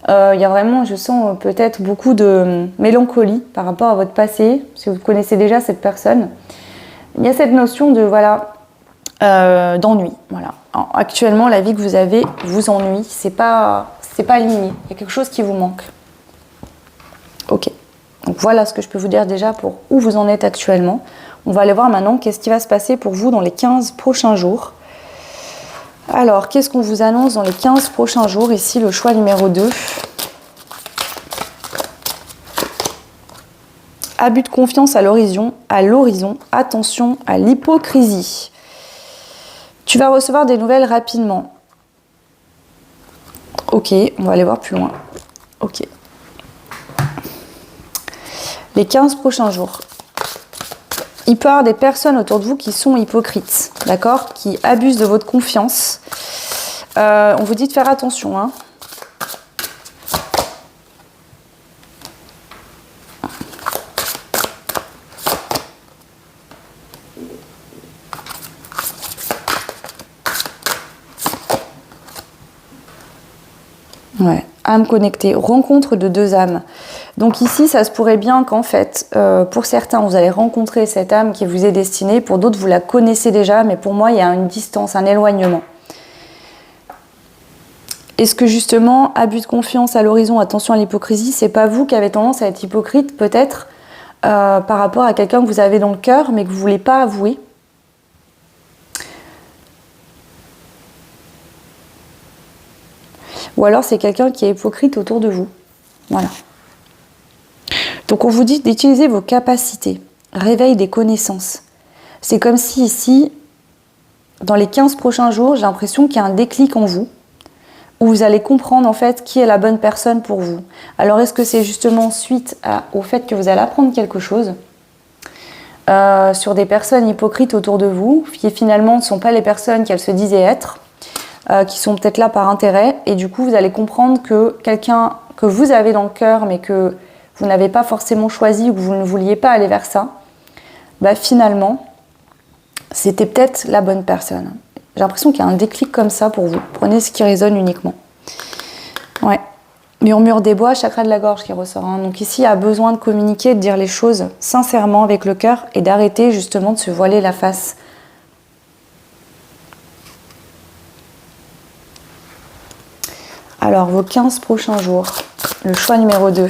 Il y a vraiment, je sens peut-être beaucoup de mélancolie par rapport à votre passé, si vous connaissez déjà cette personne. Il y a cette notion de, voilà, d'ennui. Voilà. Alors, actuellement, la vie que vous avez vous ennuie. C'est pas aligné. Il y a quelque chose qui vous manque. Ok. Donc voilà ce que je peux vous dire déjà pour où vous en êtes actuellement. On va aller voir maintenant qu'est-ce qui va se passer pour vous dans les 15 prochains jours. Alors, qu'est-ce qu'on vous annonce dans les 15 prochains jours? Ici, le choix numéro 2. Abus de confiance à l'horizon. Attention à l'hypocrisie. Tu vas recevoir des nouvelles rapidement. Ok, on va aller voir plus loin. Ok. Les 15 prochains jours. Il peut y avoir des personnes autour de vous qui sont hypocrites, d'accord? Qui abusent de votre confiance. On vous dit de faire attention, hein. Ouais, âme connectée, rencontre de deux âmes. Donc ici, ça se pourrait bien qu'en fait, pour certains, vous allez rencontrer cette âme qui vous est destinée. Pour d'autres, vous la connaissez déjà, mais pour moi, il y a une distance, un éloignement. Est-ce que justement, abus de confiance à l'horizon, attention à l'hypocrisie, c'est pas vous qui avez tendance à être hypocrite, peut-être, par rapport à quelqu'un que vous avez dans le cœur, mais que vous voulez pas avouer? Ou alors c'est quelqu'un qui est hypocrite autour de vous. Voilà. Donc on vous dit d'utiliser vos capacités. Réveil des connaissances. C'est comme si ici, dans les 15 prochains jours, j'ai l'impression qu'il y a un déclic en vous, où vous allez comprendre en fait qui est la bonne personne pour vous. Alors est-ce que c'est justement suite au fait que vous allez apprendre quelque chose sur des personnes hypocrites autour de vous, qui finalement ne sont pas les personnes qu'elles se disaient être, qui sont peut-être là par intérêt, et du coup vous allez comprendre que quelqu'un que vous avez dans le cœur mais que vous n'avez pas forcément choisi ou que vous ne vouliez pas aller vers ça, bah finalement c'était peut-être la bonne personne. J'ai l'impression qu'il y a un déclic comme ça pour vous. Prenez ce qui résonne uniquement. Ouais. Murmure des bois, chakra de la gorge qui ressort, hein. Donc ici il y a besoin de communiquer, de dire les choses sincèrement avec le cœur et d'arrêter justement de se voiler la face. Alors, vos 15 prochains jours, le choix numéro 2.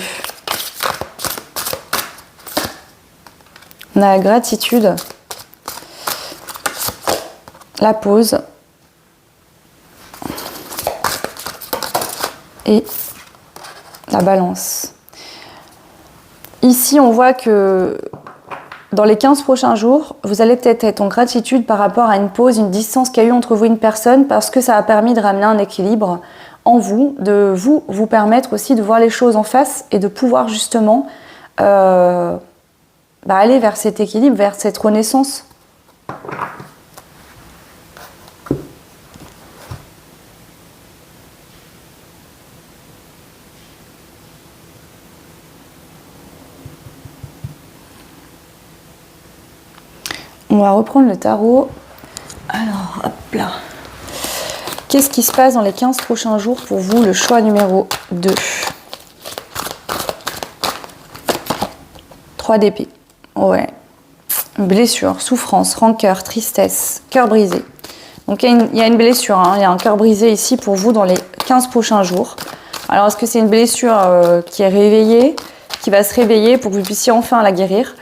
On a la gratitude, la pause et la balance. Ici, on voit que dans les 15 prochains jours, vous allez peut-être être en gratitude par rapport à une pause, une distance qu'il y a eu entre vous et une personne, parce que ça a permis de ramener un équilibre en vous, de vous permettre aussi de voir les choses en face et de pouvoir justement aller vers cet équilibre, vers cette renaissance. On va reprendre le tarot. Alors, hop là. Qu'est-ce qui se passe dans les 15 prochains jours pour vous? Le choix numéro 2. 3 d'épée. Ouais. Blessure, souffrance, rancœur, tristesse, cœur brisé. Donc il y a une blessure, hein. Il y a un cœur brisé ici pour vous dans les 15 prochains jours. Alors est-ce que c'est une blessure qui est réveillée, qui va se réveiller pour que vous puissiez enfin la guérir?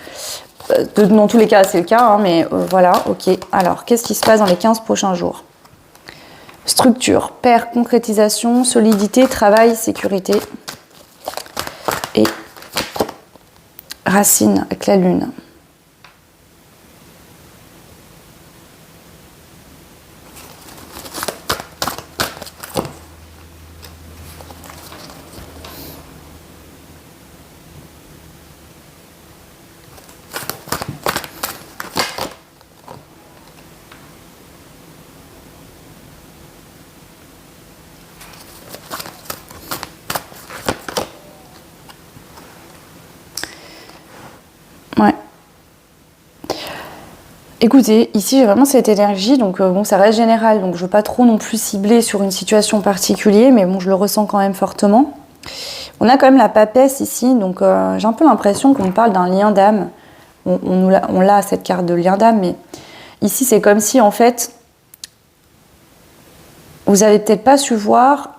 Dans tous les cas, c'est le cas, hein, mais voilà, ok. Alors, qu'est-ce qui se passe dans les 15 prochains jours? Structure, paire, concrétisation, solidité, travail, sécurité. Et racine avec la lune. Ouais. Écoutez, ici j'ai vraiment cette énergie, donc bon, ça reste général, donc je veux pas trop non plus cibler sur une situation particulière, mais bon, je le ressens quand même fortement. On a quand même la papesse ici, donc j'ai un peu l'impression qu'on parle d'un lien d'âme. On l'a cette carte de lien d'âme, mais ici c'est comme si en fait vous avez peut-être pas su voir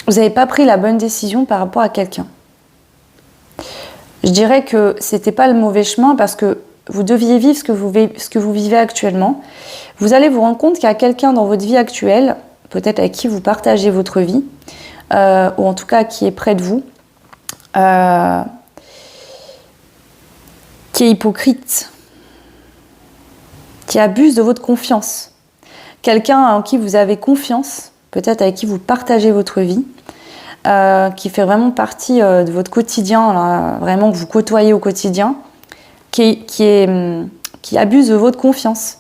vous n'avez pas pris la bonne décision par rapport à quelqu'un. Je dirais que c'était pas le mauvais chemin parce que vous deviez vivre ce que vous vivez actuellement, vous allez vous rendre compte qu'il y a quelqu'un dans votre vie actuelle, peut-être avec qui vous partagez votre vie, ou en tout cas qui est près de vous, qui est hypocrite, qui abuse de votre confiance. Quelqu'un en qui vous avez confiance, peut-être avec qui vous partagez votre vie, qui fait vraiment partie de votre quotidien, là, vraiment que vous côtoyez au quotidien, qui abuse de votre confiance.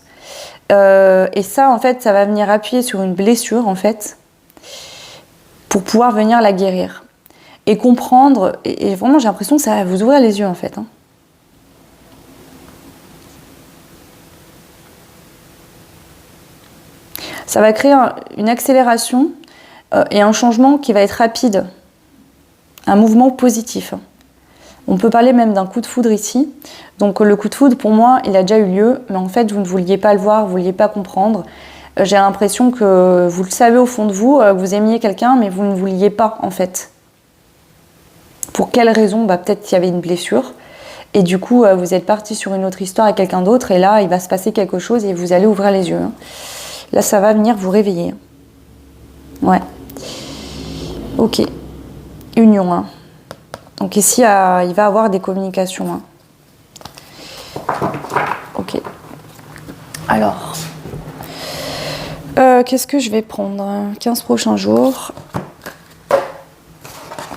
Et ça, en fait, ça va venir appuyer sur une blessure, en fait, pour pouvoir venir la guérir. Et comprendre, et vraiment, j'ai l'impression que ça va vous ouvrir les yeux, en fait. Hein. Ça va créer une accélération et un changement qui va être rapide. Un mouvement positif. On peut parler même d'un coup de foudre ici. Donc le coup de foudre, pour moi, il a déjà eu lieu, mais en fait, vous ne vouliez pas le voir, vous ne vouliez pas comprendre. J'ai l'impression que vous le savez au fond de vous, que vous aimiez quelqu'un, mais vous ne vouliez pas, en fait. Pour quelle raison? Peut-être qu'il y avait une blessure. Et du coup, vous êtes parti sur une autre histoire avec quelqu'un d'autre, et là, il va se passer quelque chose et vous allez ouvrir les yeux. Là, ça va venir vous réveiller. Ouais. Ok. Union, hein. Donc ici, il va y avoir des communications. Hein. Ok. Alors, qu'est-ce que je vais prendre? 15 prochains jours.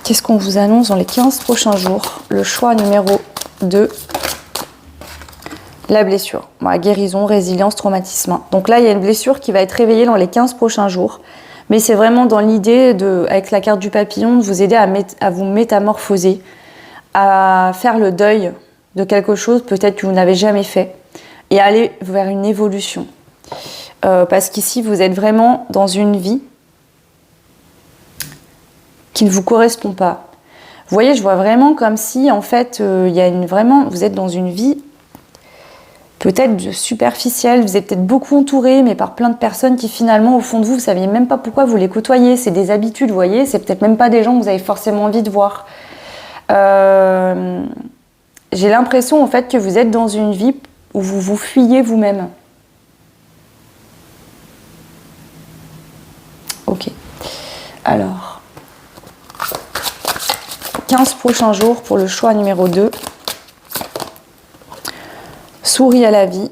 Qu'est-ce qu'on vous annonce dans les 15 prochains jours? Le choix numéro 2. La blessure. Voilà, guérison, résilience, traumatisme. Donc là, il y a une blessure qui va être réveillée dans les 15 prochains jours. Mais c'est vraiment dans l'idée, avec la carte du papillon, de vous aider à vous métamorphoser, à faire le deuil de quelque chose peut-être que vous n'avez jamais fait et aller vers une évolution. Parce qu'ici, vous êtes vraiment dans une vie qui ne vous correspond pas. Vous voyez, je vois vraiment comme si, en fait, vous êtes dans une vie peut-être superficielle, vous êtes peut-être beaucoup entouré, mais par plein de personnes qui finalement, au fond de vous, vous ne saviez même pas pourquoi vous les côtoyez. C'est des habitudes, vous voyez, c'est peut-être même pas des gens que vous avez forcément envie de voir. J'ai l'impression, en fait, que vous êtes dans une vie où vous vous fuyez vous-même. Ok. Alors, 15 prochains jours pour le choix numéro 2. Souris à la vie.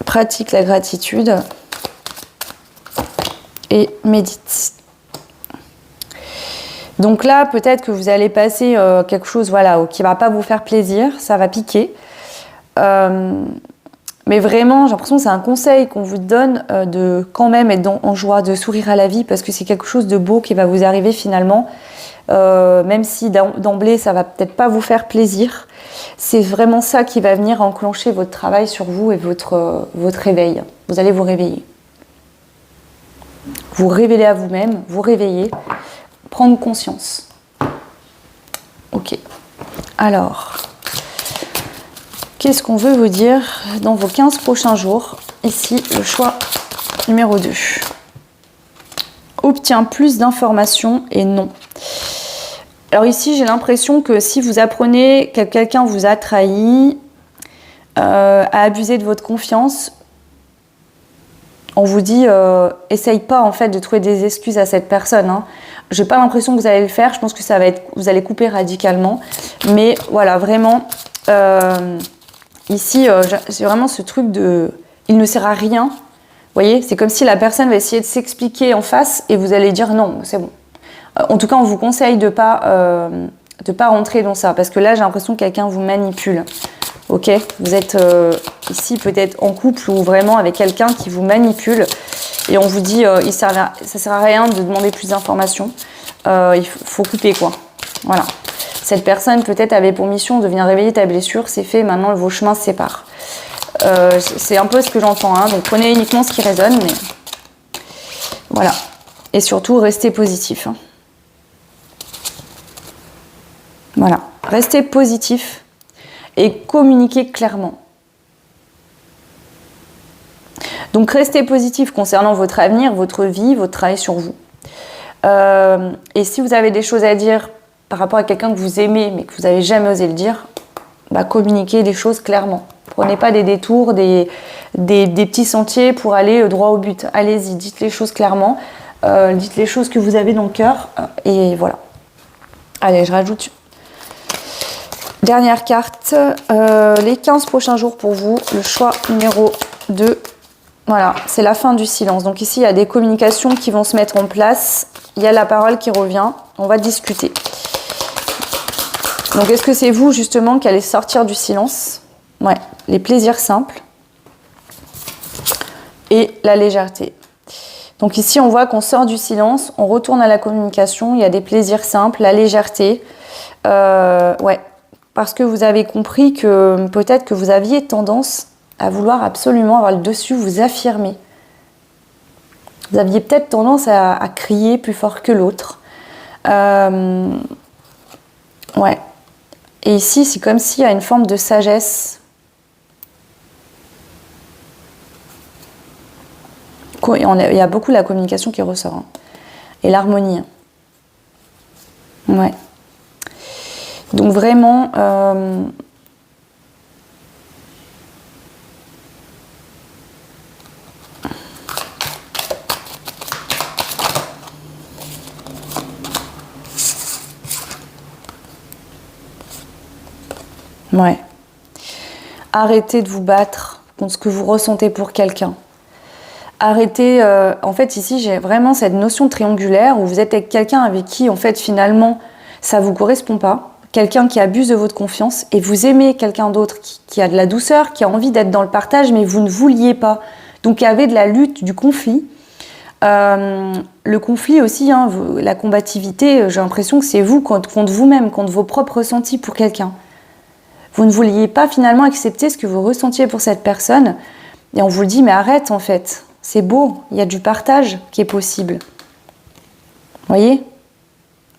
Pratique la gratitude. Et médite. Donc là, peut-être que vous allez passer quelque chose qui ne va pas vous faire plaisir. Ça va piquer. Mais vraiment, j'ai l'impression que c'est un conseil qu'on vous donne de quand même être en joie, de sourire à la vie, parce que c'est quelque chose de beau qui va vous arriver finalement. Même si d'emblée ça va peut-être pas vous faire plaisir, c'est vraiment ça qui va venir enclencher votre travail sur vous et votre réveil. Vous allez vous réveiller. Vous révéler à vous-même, vous réveiller, prendre conscience. Ok. Alors, qu'est-ce qu'on veut vous dire dans vos 15 prochains jours? Ici, le choix numéro 2. Obtiens plus d'informations et non. Alors ici, j'ai l'impression que si vous apprenez que quelqu'un vous a trahi, a abusé de votre confiance, on vous dit, essaye pas en fait de trouver des excuses à cette personne. Hein. J'ai pas l'impression que vous allez le faire. Je pense que vous allez couper radicalement. Mais voilà, vraiment, ici, c'est vraiment ce truc de, il ne sert à rien. Vous voyez, c'est comme si la personne va essayer de s'expliquer en face et vous allez dire non, c'est bon. En tout cas, on vous conseille de pas rentrer dans ça, parce que là, j'ai l'impression que quelqu'un vous manipule. Ok, vous êtes ici peut-être en couple ou vraiment avec quelqu'un qui vous manipule, et on vous dit ça sert à rien de demander plus d'informations. Il faut couper quoi. Voilà. Cette personne peut-être avait pour mission de venir réveiller ta blessure. C'est fait. Maintenant, vos chemins se séparent. C'est un peu ce que j'entends. Hein, donc prenez uniquement ce qui résonne, mais voilà. Et surtout, restez positif. Hein. Voilà, restez positif et communiquez clairement. Donc restez positif concernant votre avenir, votre vie, votre travail sur vous. Et si vous avez des choses à dire, par rapport à quelqu'un que vous aimez mais que vous n'avez jamais osé le dire, bah, communiquez les choses clairement. Prenez pas des détours, des petits sentiers pour aller droit au but. Allez-y, dites les choses clairement, dites les choses que vous avez dans le cœur, et voilà. Allez, je rajoute. Dernière carte, les 15 prochains jours pour vous, le choix numéro 2. Voilà, c'est la fin du silence. Donc ici, il y a des communications qui vont se mettre en place. Il y a la parole qui revient. On va discuter. Donc, est-ce que c'est vous, justement, qui allez sortir du silence? Ouais, les plaisirs simples et la légèreté. Donc ici, on voit qu'on sort du silence, on retourne à la communication. Il y a des plaisirs simples, la légèreté. Ouais, parce que vous avez compris que peut-être que vous aviez tendance à vouloir absolument avoir le dessus, vous affirmer. Vous aviez peut-être tendance à crier plus fort que l'autre. Ouais. Et ici, c'est comme s'il y a une forme de sagesse. Il y a beaucoup la communication qui ressort. Hein. Et l'harmonie. Ouais. Donc vraiment... Ouais. Arrêtez de vous battre contre ce que vous ressentez pour quelqu'un. Arrêtez... en fait, ici, j'ai vraiment cette notion triangulaire où vous êtes avec quelqu'un avec qui, en fait, finalement, ça ne vous correspond pas. Quelqu'un qui abuse de votre confiance et vous aimez quelqu'un d'autre qui a de la douceur, qui a envie d'être dans le partage, mais vous ne vouliez pas. Donc, il y avait de la lutte, du conflit. Le conflit aussi, hein, la combativité, j'ai l'impression que c'est vous contre vous-même, contre vos propres ressentis pour quelqu'un. Vous ne vouliez pas finalement accepter ce que vous ressentiez pour cette personne. Et on vous le dit, mais arrête en fait. C'est beau, il y a du partage qui est possible. Vous voyez ?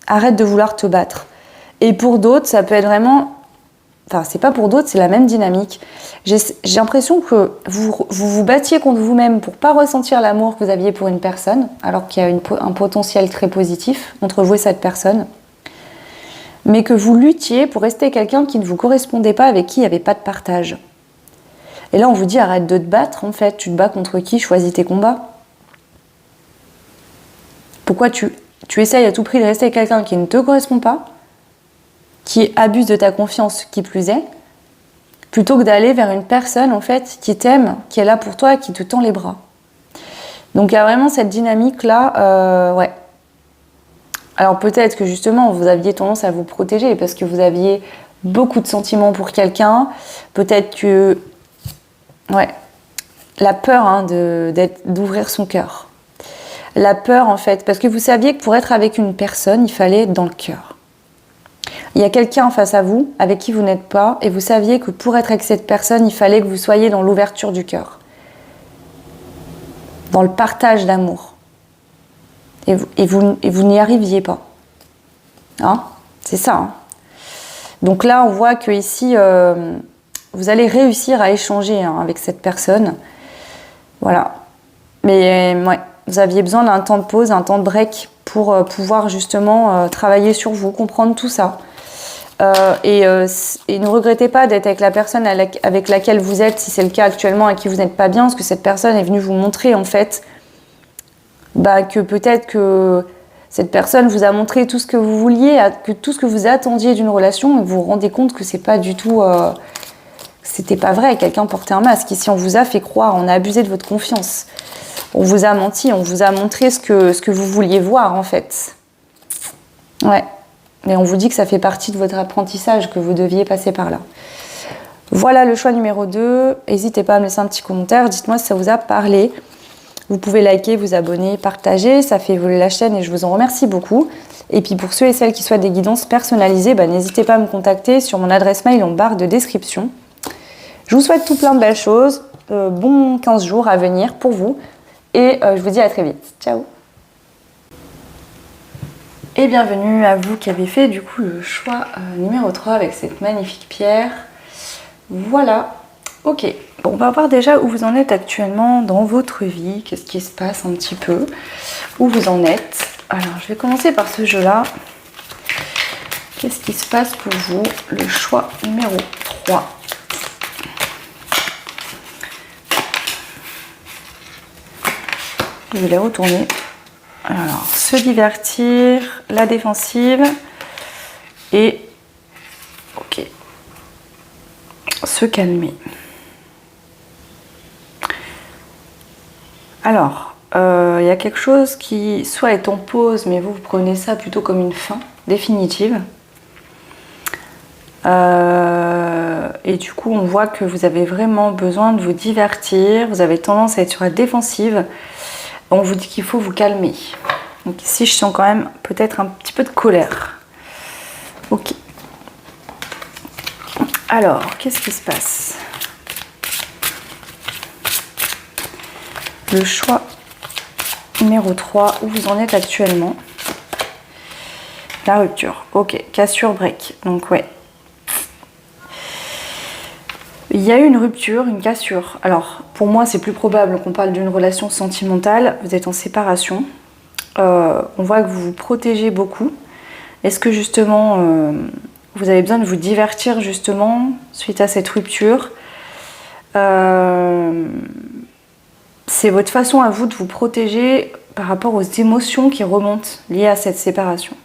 Arrête de vouloir te battre. Et pour d'autres, ça peut être vraiment... Enfin, c'est pas pour d'autres, c'est la même dynamique. J'ai l'impression que vous battiez contre vous-même pour pas ressentir l'amour que vous aviez pour une personne, alors qu'il y a un potentiel très positif entre vous et cette personne. Mais que vous luttiez pour rester quelqu'un qui ne vous correspondait pas, avec qui il n'y avait pas de partage. Et là, on vous dit, arrête de te battre, en fait. Tu te bats contre qui? Choisis tes combats. Pourquoi tu essayes à tout prix de rester avec quelqu'un qui ne te correspond pas, qui abuse de ta confiance, qui plus est, plutôt que d'aller vers une personne, en fait, qui t'aime, qui est là pour toi et qui te tend les bras. Donc, il y a vraiment cette dynamique-là, ouais. Alors peut-être que justement vous aviez tendance à vous protéger parce que vous aviez beaucoup de sentiments pour quelqu'un. Peut-être que... Ouais. La peur hein, d'ouvrir son cœur. La peur en fait, parce que vous saviez que pour être avec une personne, il fallait être dans le cœur. Il y a quelqu'un face à vous avec qui vous n'êtes pas et vous saviez que pour être avec cette personne, il fallait que vous soyez dans l'ouverture du cœur. Dans le partage d'amour. Et vous n'y arriviez pas. Hein? C'est ça. Hein? Donc là, on voit que ici, vous allez réussir à échanger hein, avec cette personne. Voilà. Mais ouais, vous aviez besoin d'un temps de pause, un temps de break pour pouvoir justement travailler sur vous, comprendre tout ça. Et ne regrettez pas d'être avec la personne avec laquelle vous êtes, si c'est le cas actuellement, à qui vous n'êtes pas bien, parce que cette personne est venue vous montrer en fait bah, que peut-être que cette personne vous a montré tout ce que vous vouliez, que tout ce que vous attendiez d'une relation, et vous vous rendez compte que c'est pas du tout... c'était pas vrai, quelqu'un portait un masque. Ici, on vous a fait croire, on a abusé de votre confiance. On vous a menti, on vous a montré ce que vous vouliez voir, en fait. Ouais. Mais on vous dit que ça fait partie de votre apprentissage, que vous deviez passer par là. Voilà le choix numéro 2. N'hésitez pas à me laisser un petit commentaire. Dites-moi si ça vous a parlé. Vous pouvez liker, vous abonner, partager, ça fait évoluer la chaîne et je vous en remercie beaucoup. Et puis pour ceux et celles qui souhaitent des guidances personnalisées, bah, n'hésitez pas à me contacter sur mon adresse mail en barre de description. Je vous souhaite tout plein de belles choses, bons 15 jours à venir pour vous et je vous dis à très vite. Ciao. Et bienvenue à vous qui avez fait du coup le choix numéro 3 avec cette magnifique pierre. Voilà. Ok, bon, on va voir déjà où vous en êtes actuellement dans votre vie, qu'est-ce qui se passe un petit peu, où vous en êtes. Alors, je vais commencer par ce jeu-là. Qu'est-ce qui se passe pour vous? Le choix numéro 3. Je vais les retourner. Alors, se divertir, la défensive et ok, se calmer. Alors, il y a quelque chose qui soit est en pause, mais vous prenez ça plutôt comme une fin définitive. Et du coup, on voit que vous avez vraiment besoin de vous divertir. Vous avez tendance à être sur la défensive. On vous dit qu'il faut vous calmer. Donc ici, je sens quand même peut-être un petit peu de colère. Ok. Alors, qu'est-ce qui se passe? Le choix numéro 3, où vous en êtes actuellement? La rupture. Ok, cassure, break. Donc ouais. Il y a eu une rupture, une cassure. Alors, pour moi, c'est plus probable qu'on parle d'une relation sentimentale. Vous êtes en séparation. On voit que vous vous protégez beaucoup. Est-ce que justement, vous avez besoin de vous divertir justement suite à cette rupture? C'est votre façon à vous de vous protéger par rapport aux émotions qui remontent liées à cette séparation.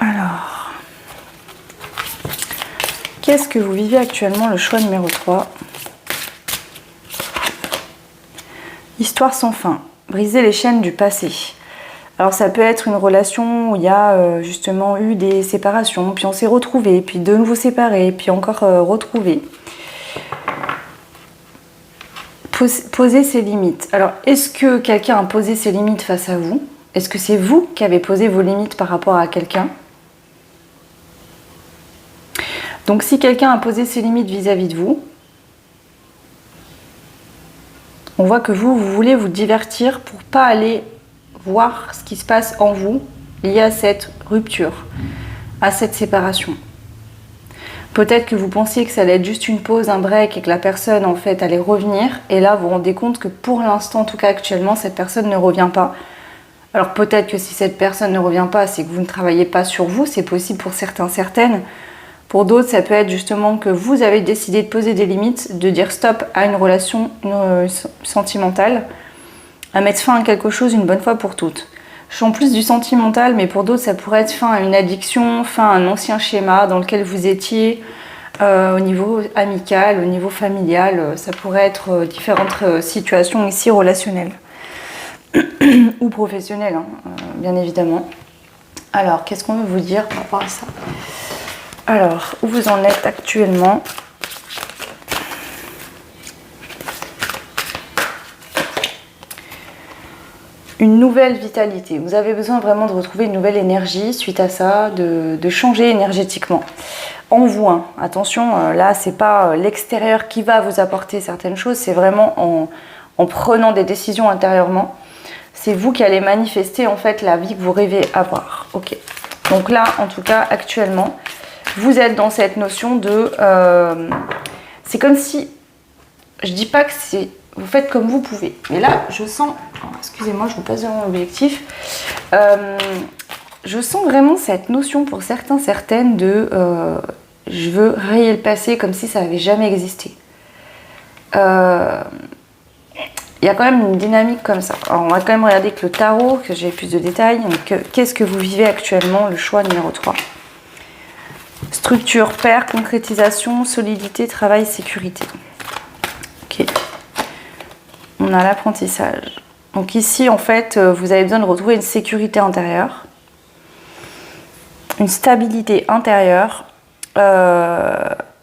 Alors, qu'est-ce que vous vivez actuellement? Le choix numéro 3. Histoire sans fin. Briser les chaînes du passé. Alors ça peut être une relation où il y a justement eu des séparations, puis on s'est retrouvés, puis de nouveau séparés, puis encore retrouvés. Poser ses limites. Alors est-ce que quelqu'un a posé ses limites face à vous? Est-ce que c'est vous qui avez posé vos limites par rapport à quelqu'un? Donc si quelqu'un a posé ses limites vis-à-vis de vous, on voit que vous voulez vous divertir pour pas aller voir ce qui se passe en vous lié à cette rupture, à cette séparation. Peut-être que vous pensiez que ça allait être juste une pause, un break et que la personne en fait allait revenir et là vous vous rendez compte que pour l'instant, en tout cas actuellement, cette personne ne revient pas. Alors peut-être que si cette personne ne revient pas, c'est que vous ne travaillez pas sur vous, c'est possible pour certains, certaines. Pour d'autres, ça peut être justement que vous avez décidé de poser des limites, de dire stop à une relation sentimentale, à mettre fin à quelque chose une bonne fois pour toutes. Je sens plus du sentimental, mais pour d'autres, ça pourrait être fin à une addiction, fin à un ancien schéma dans lequel vous étiez au niveau amical, au niveau familial. Ça pourrait être différentes situations ici relationnelles ou professionnelles, hein, bien évidemment. Alors, qu'est-ce qu'on veut vous dire par rapport à ça? Alors, où vous en êtes actuellement? Une nouvelle vitalité. Vous avez besoin vraiment de retrouver une nouvelle énergie suite à ça, de changer énergétiquement. En vous, hein. Attention, là, c'est pas l'extérieur qui va vous apporter certaines choses, c'est vraiment en prenant des décisions intérieurement. C'est vous qui allez manifester en fait la vie que vous rêvez avoir. Ok. Donc là, en tout cas, actuellement, vous êtes dans cette notion de... c'est comme si... Je dis pas que c'est... Vous faites comme vous pouvez. Mais là, je sens... Excusez-moi, je vous passe dans mon objectif. Je sens vraiment cette notion pour certains, certaines de... je veux rayer le passé comme si ça n'avait jamais existé. Il y a quand même une dynamique comme ça. Alors, on va quand même regarder que le tarot, que j'ai plus de détails. Donc, qu'est-ce que vous vivez actuellement? Le choix numéro 3. Structure, paire, concrétisation, solidité, travail, sécurité. Ok. On a l'apprentissage. Donc ici, en fait, vous avez besoin de retrouver une sécurité intérieure, une stabilité intérieure.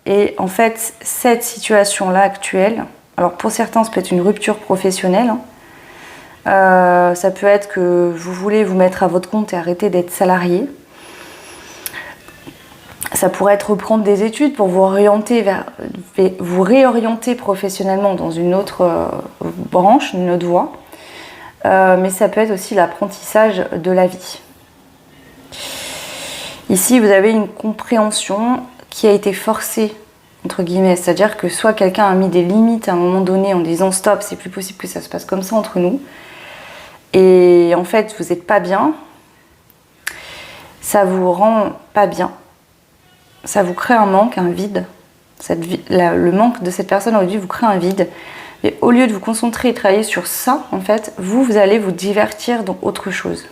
Et en fait, cette situation-là actuelle, alors pour certains, ça peut être une rupture professionnelle. Ça peut être que vous voulez vous mettre à votre compte et arrêter d'être salarié. Ça pourrait être reprendre des études pour vous réorienter professionnellement dans une autre branche, une autre voie. Mais ça peut être aussi l'apprentissage de la vie. Ici, vous avez une compréhension qui a été forcée entre guillemets. C'est-à-dire que soit quelqu'un a mis des limites à un moment donné en disant stop, c'est plus possible que ça se passe comme ça entre nous. Et en fait, vous n'êtes pas bien. Ça vous rend pas bien. Ça vous crée un manque, un vide. Le manque de cette personne aujourd'hui vous crée un vide. Mais au lieu de vous concentrer et travailler sur ça, en fait, vous allez vous divertir dans autre chose.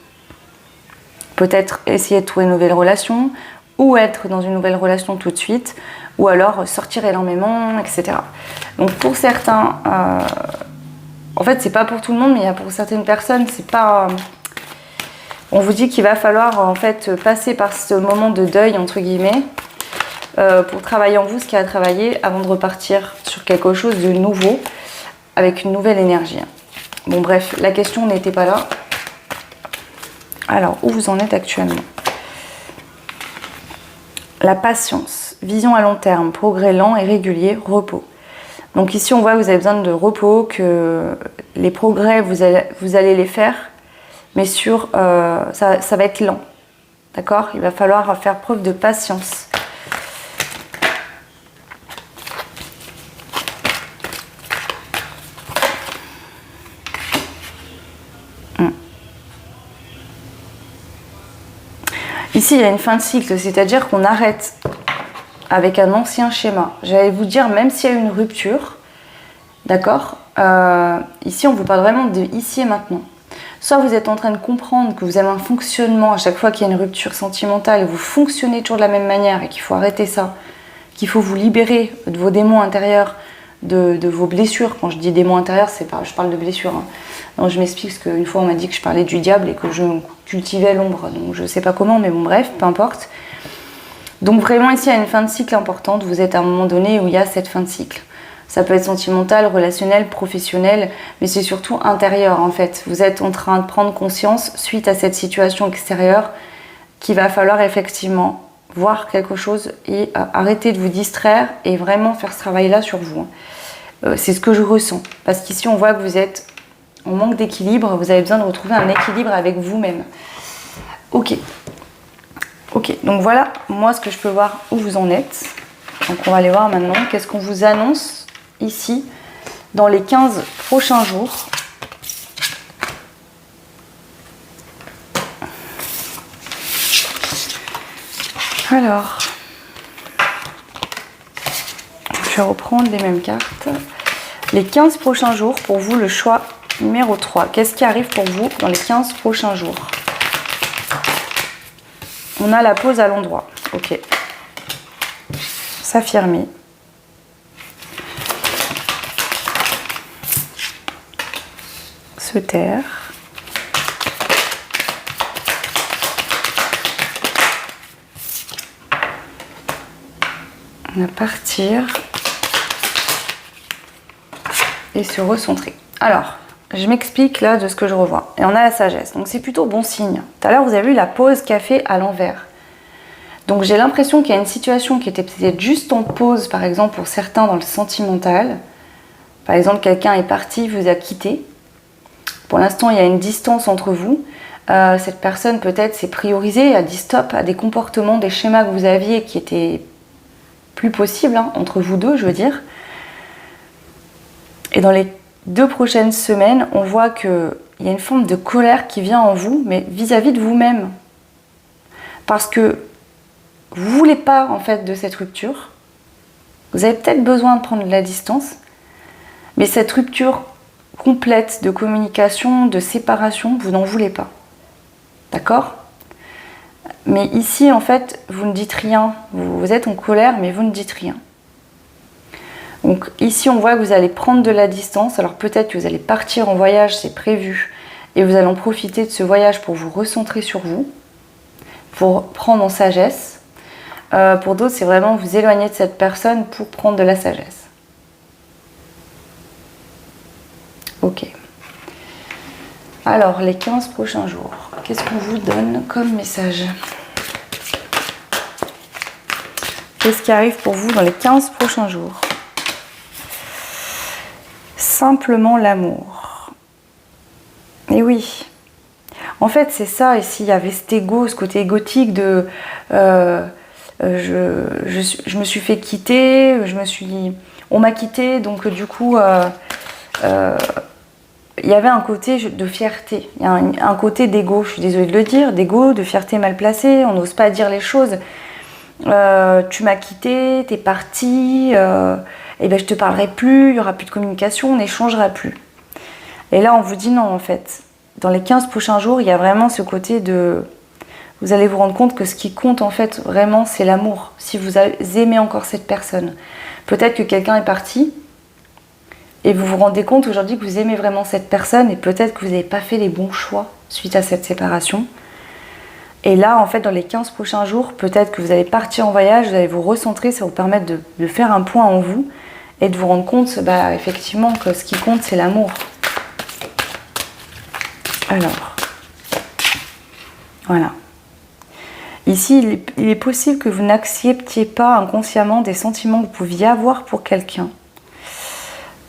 Peut-être essayer de trouver une nouvelle relation, ou être dans une nouvelle relation tout de suite, ou alors sortir énormément, etc. Donc pour certains, en fait c'est pas pour tout le monde, mais il y a pour certaines personnes, c'est pas... On vous dit qu'il va falloir en fait passer par ce moment de deuil, entre guillemets, pour travailler en vous ce qu'il y a à travailler avant de repartir sur quelque chose de nouveau, avec une nouvelle énergie. Bon bref, la question n'était pas là. Alors, où vous en êtes actuellement? La patience, vision à long terme, progrès lent et régulier, repos. Donc ici, on voit que vous avez besoin de repos, que les progrès, vous allez les faire, mais ça va être lent. D'accord? Il va falloir faire preuve de patience. Ici, il y a une fin de cycle, c'est-à-dire qu'on arrête avec un ancien schéma. J'allais vous dire, même s'il y a une rupture, d'accord, ici, on vous parle vraiment de ici et maintenant. Soit vous êtes en train de comprendre que vous avez un fonctionnement à chaque fois qu'il y a une rupture sentimentale, et vous fonctionnez toujours de la même manière et qu'il faut arrêter ça, qu'il faut vous libérer de vos démons intérieurs, de vos blessures. Quand je dis démons intérieurs, je parle de blessures. Hein. Donc je m'explique parce qu'une fois on m'a dit que je parlais du diable et que je cultivais l'ombre. Donc je sais pas comment, mais bon bref, peu importe. Donc vraiment ici il y a une fin de cycle importante. Vous êtes à un moment donné où il y a cette fin de cycle. Ça peut être sentimental, relationnel, professionnel, mais c'est surtout intérieur en fait. Vous êtes en train de prendre conscience suite à cette situation extérieure qu'il va falloir effectivement voir quelque chose et arrêter de vous distraire et vraiment faire ce travail-là sur vous. C'est ce que je ressens. Parce qu'ici on voit que vous êtes en manque d'équilibre, vous avez besoin de retrouver un équilibre avec vous-même. Ok. Ok, donc voilà, moi ce que je peux voir où vous en êtes. Donc on va aller voir maintenant qu'est-ce qu'on vous annonce ici dans les 15 prochains jours. Alors, je vais reprendre les mêmes cartes. Les 15 prochains jours, pour vous, le choix numéro 3. Qu'est-ce qui arrive pour vous dans les 15 prochains jours? On a la pause à l'endroit. Ok. S'affirmer. Se taire. On va partir. Et se recentrer. Alors, je m'explique là de ce que je revois. Et on a la sagesse. Donc c'est plutôt bon signe. Tout à l'heure, vous avez vu la pause café à l'envers. Donc j'ai l'impression qu'il y a une situation qui était peut-être juste en pause, par exemple pour certains dans le sentimental. Par exemple, quelqu'un est parti, vous a quitté. Pour l'instant, il y a une distance entre vous. Cette personne peut-être s'est priorisée, a dit stop à des comportements, des schémas que vous aviez qui étaient plus possibles, hein, entre vous deux, je veux dire. Et dans les 2 prochaines semaines, on voit qu'il y a une forme de colère qui vient en vous, mais vis-à-vis de vous-même. Parce que vous ne voulez pas, en fait, de cette rupture. Vous avez peut-être besoin de prendre de la distance, mais cette rupture complète de communication, de séparation, vous n'en voulez pas. D'accord ? Mais ici, en fait, vous ne dites rien. Vous êtes en colère, mais vous ne dites rien. Donc ici, on voit que vous allez prendre de la distance. Alors peut-être que vous allez partir en voyage, c'est prévu. Et vous allez en profiter de ce voyage pour vous recentrer sur vous, pour prendre en sagesse. Pour d'autres, c'est vraiment vous éloigner de cette personne pour prendre de la sagesse. Ok. Alors, les 15 prochains jours, qu'est-ce qu'on vous donne comme message? Qu'est-ce qui arrive pour vous dans les 15 prochains jours? Simplement l'amour. Et oui. En fait, c'est ça ici. Il y avait cet ego, ce côté égotique de... je me suis fait quitter, on m'a quitté, donc du coup, il y avait un côté de fierté, il y a un côté d'ego, je suis désolée de le dire, d'ego, de fierté mal placée, on n'ose pas dire les choses. Tu m'as quitté, t'es parti, et ben je te parlerai plus, il y aura plus de communication, on n'échangera plus. Et là on vous dit non en fait, dans les 15 prochains jours, il y a vraiment ce côté de... Vous allez vous rendre compte que ce qui compte en fait vraiment c'est l'amour, si vous aimez encore cette personne. Peut-être que quelqu'un est parti, et vous vous rendez compte aujourd'hui que vous aimez vraiment cette personne, et peut-être que vous n'avez pas fait les bons choix suite à cette séparation. Et là, en fait, dans les 15 prochains jours, peut-être que vous allez partir en voyage, vous allez vous recentrer, ça va vous permettre de faire un point en vous et de vous rendre compte, effectivement, que ce qui compte, c'est l'amour. Alors, voilà. Ici, il est possible que vous n'acceptiez pas inconsciemment des sentiments que vous pouviez avoir pour quelqu'un.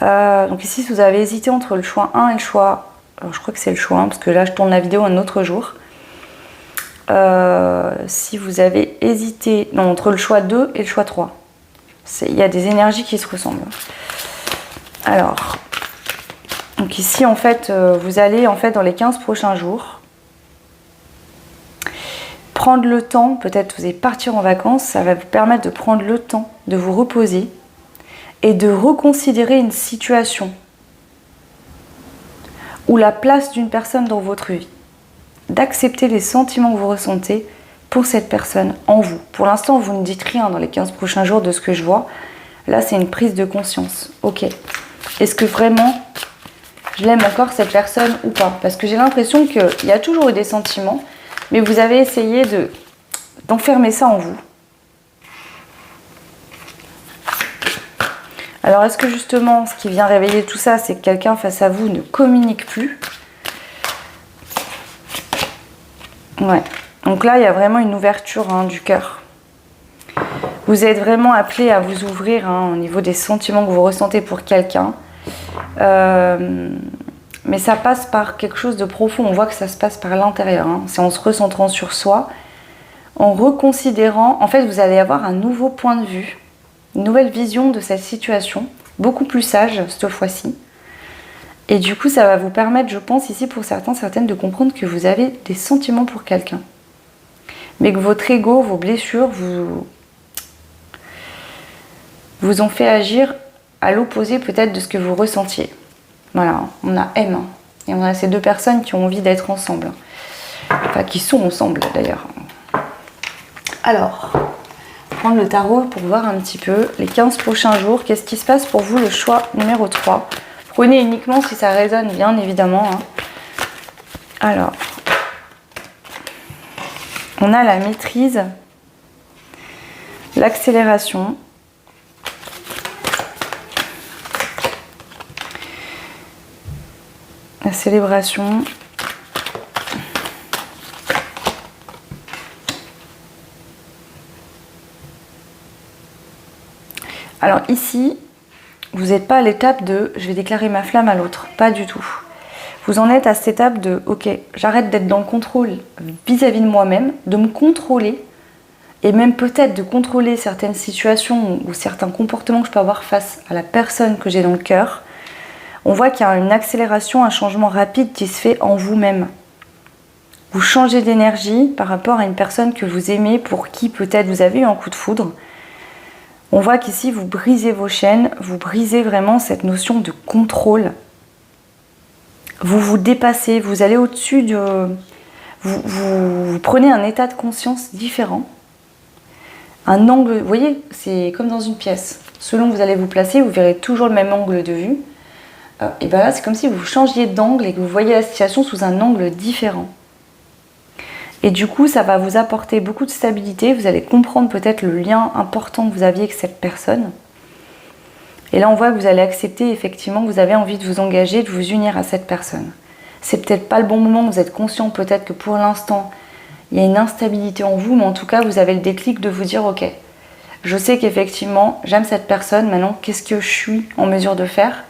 Donc ici, si vous avez hésité entre le choix 1 et le choix... Alors, je crois que c'est le choix 1, parce que là, je tourne la vidéo un autre jour. Si vous avez hésité entre le choix 2 et le choix 3, il y a des énergies qui se ressemblent. Alors, donc ici en fait, vous allez en fait dans les 15 prochains jours prendre le temps, peut-être vous allez partir en vacances, ça va vous permettre de prendre le temps de vous reposer et de reconsidérer une situation ou la place d'une personne dans votre vie. D'accepter les sentiments que vous ressentez pour cette personne en vous. Pour l'instant, vous ne dites rien dans les 15 prochains jours de ce que je vois. Là, c'est une prise de conscience. Ok. Est-ce que vraiment, je l'aime encore cette personne ou pas? Parce que j'ai l'impression qu'il y a toujours eu des sentiments, mais vous avez essayé d'enfermer ça en vous. Alors, est-ce que justement, ce qui vient réveiller tout ça, c'est que quelqu'un face à vous ne communique plus? Ouais, donc là, il y a vraiment une ouverture du cœur. Vous êtes vraiment appelé à vous ouvrir au niveau des sentiments que vous ressentez pour quelqu'un. Mais ça passe par quelque chose de profond. On voit que ça se passe par l'intérieur. C'est en se recentrant sur soi, en reconsidérant. En fait, vous allez avoir un nouveau point de vue, une nouvelle vision de cette situation, beaucoup plus sage cette fois-ci. Et du coup, ça va vous permettre, je pense, ici pour certains, certaines, de comprendre que vous avez des sentiments pour quelqu'un. Mais que votre ego, vos blessures, vous ont fait agir à l'opposé peut-être de ce que vous ressentiez. Voilà, on a M. Et on a ces deux personnes qui ont envie d'être ensemble. Enfin, qui sont ensemble d'ailleurs. Alors, prendre le tarot pour voir un petit peu les 15 prochains jours. Qu'est-ce qui se passe pour vous, le choix numéro 3 ? Prenez uniquement si ça résonne, bien évidemment. Alors, on a la maîtrise, l'accélération, la célébration, alors ici, vous n'êtes pas à l'étape de « je vais déclarer ma flamme à l'autre », pas du tout. Vous en êtes à cette étape de « ok, j'arrête d'être dans le contrôle vis-à-vis de moi-même, de me contrôler, et même peut-être de contrôler certaines situations ou certains comportements que je peux avoir face à la personne que j'ai dans le cœur ». On voit qu'il y a une accélération, un changement rapide qui se fait en vous-même. Vous changez d'énergie par rapport à une personne que vous aimez, pour qui peut-être vous avez eu un coup de foudre. On voit qu'ici, vous brisez vos chaînes, vous brisez vraiment cette notion de contrôle. Vous vous dépassez, vous allez au-dessus de... Vous prenez un état de conscience différent. Un angle, vous voyez, c'est comme dans une pièce. Selon que vous allez vous placer, vous verrez toujours le même angle de vue. Et bien là, c'est comme si vous changiez d'angle et que vous voyez la situation sous un angle différent. Et du coup, ça va vous apporter beaucoup de stabilité. Vous allez comprendre peut-être le lien important que vous aviez avec cette personne. Et là, on voit que vous allez accepter effectivement que vous avez envie de vous engager, de vous unir à cette personne. C'est peut-être pas le bon moment, vous êtes conscient peut-être que pour l'instant, il y a une instabilité en vous, mais en tout cas, vous avez le déclic de vous dire « Ok, je sais qu'effectivement, j'aime cette personne, maintenant, qu'est-ce que je suis en mesure de faire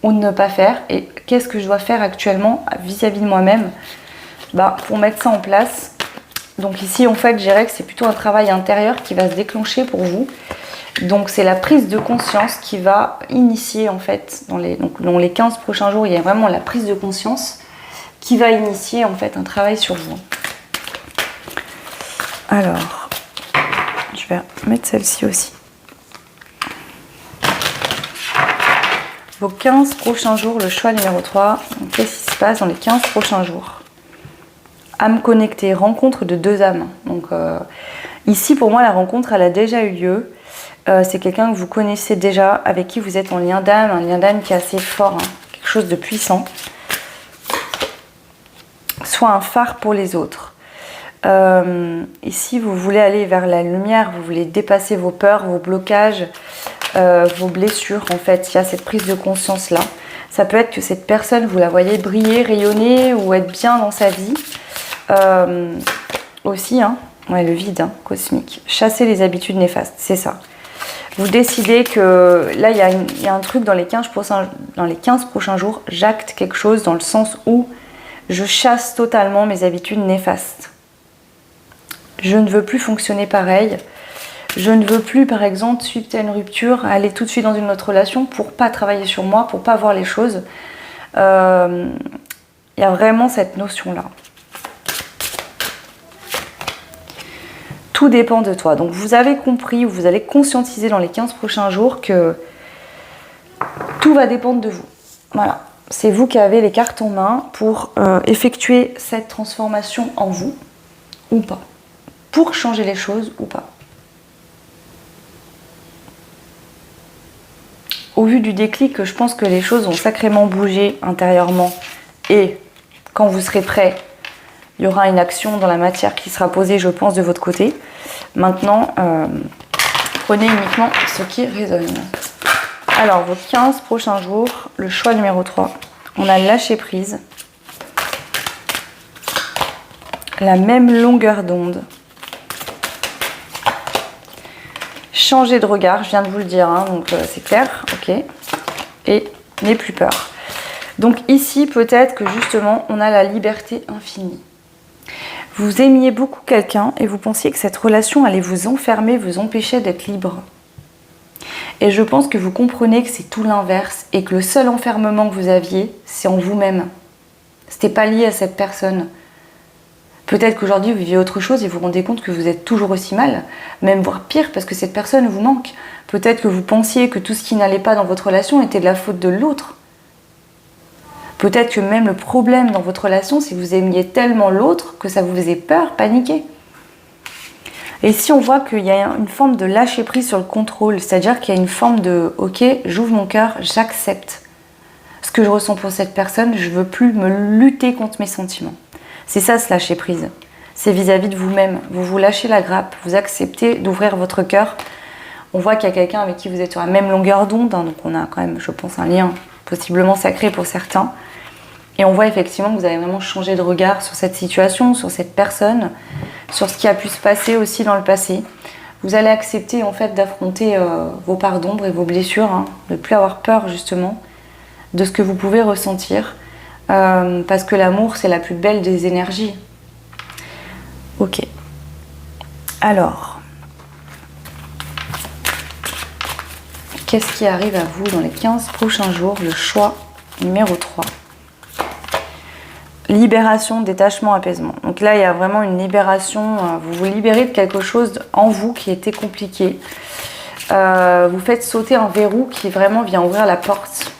ou de ne pas faire, et qu'est-ce que je dois faire actuellement vis-à-vis de moi-même pour mettre ça en place Donc ici, en fait, je dirais que c'est plutôt un travail intérieur qui va se déclencher pour vous. Donc c'est la prise de conscience qui va initier, en fait, dans les 15 prochains jours, il y a vraiment la prise de conscience qui va initier, en fait, un travail sur vous. Alors, je vais mettre celle-ci aussi. Vos 15 prochains jours, le choix numéro 3. Qu'est-ce qui se passe dans les 15 prochains jours? Âme connectée, rencontre de deux âmes. Donc ici, pour moi, la rencontre, elle a déjà eu lieu. C'est quelqu'un que vous connaissez déjà, avec qui vous êtes en lien d'âme, un lien d'âme qui est assez fort, hein, quelque chose de puissant. Soit un phare pour les autres. Ici, vous voulez aller vers la lumière, vous voulez dépasser vos peurs, vos blocages, vos blessures. En fait, il y a cette prise de conscience-là. Ça peut être que cette personne, vous la voyez briller, rayonner ou être bien dans sa vie. Aussi, hein, ouais, le vide cosmique. Chasser les habitudes néfastes, c'est ça. Vous décidez que là, il y a un truc dans les 15 prochains jours, j'acte quelque chose dans le sens où je chasse totalement mes habitudes néfastes. Je ne veux plus fonctionner pareil. Je ne veux plus, par exemple, suite à une rupture, aller tout de suite dans une autre relation pour pas travailler sur moi, pour pas voir les choses. Il y a vraiment cette notion-là. Tout dépend de toi. Donc vous avez compris, ou vous allez conscientiser dans les 15 prochains jours que tout va dépendre de vous. Voilà. C'est vous qui avez les cartes en main pour effectuer cette transformation en vous, ou pas. Pour changer les choses, ou pas. Au vu du déclic, je pense que les choses vont sacrément bouger intérieurement. Et quand vous serez prêt, il y aura une action dans la matière qui sera posée, je pense, de votre côté. Maintenant, prenez uniquement ce qui résonne. Alors, vos 15 prochains jours, le choix numéro 3. On a lâché prise. La même longueur d'onde. Changer de regard, je viens de vous le dire, hein, donc c'est clair, ok. Et n'ayez plus peur. Donc ici, peut-être que justement, on a la liberté infinie. Vous aimiez beaucoup quelqu'un et vous pensiez que cette relation allait vous enfermer, vous empêcher d'être libre. Et je pense que vous comprenez que c'est tout l'inverse et que le seul enfermement que vous aviez, c'est en vous-même. C'était pas lié à cette personne. Peut-être qu'aujourd'hui vous vivez autre chose et vous vous rendez compte que vous êtes toujours aussi mal, même voire pire parce que cette personne vous manque. Peut-être que vous pensiez que tout ce qui n'allait pas dans votre relation était de la faute de l'autre. Peut-être que même le problème dans votre relation, c'est que vous aimiez tellement l'autre que ça vous faisait peur, paniquer. Et si on voit qu'il y a une forme de lâcher prise sur le contrôle, c'est-à-dire qu'il y a une forme de « ok, j'ouvre mon cœur, j'accepte ce que je ressens pour cette personne, je ne veux plus me lutter contre mes sentiments ». C'est ça, ce lâcher prise. C'est vis-à-vis de vous-même. Vous vous lâchez la grappe, vous acceptez d'ouvrir votre cœur. On voit qu'il y a quelqu'un avec qui vous êtes sur la même longueur d'onde, hein, donc on a quand même, je pense, un lien possiblement sacré pour certains. Et on voit effectivement que vous avez vraiment changé de regard sur cette situation, sur cette personne, sur ce qui a pu se passer aussi dans le passé. Vous allez accepter en fait d'affronter vos parts d'ombre et vos blessures, hein, de ne plus avoir peur justement de ce que vous pouvez ressentir, parce que l'amour c'est la plus belle des énergies. Ok. Alors, qu'est-ce qui arrive à vous dans les 15 prochains jours? Le choix numéro 3. Libération, détachement, apaisement. Donc là, il y a vraiment une libération. Vous vous libérez de quelque chose en vous qui était compliqué. Vous faites sauter un verrou qui vraiment vient ouvrir la porte.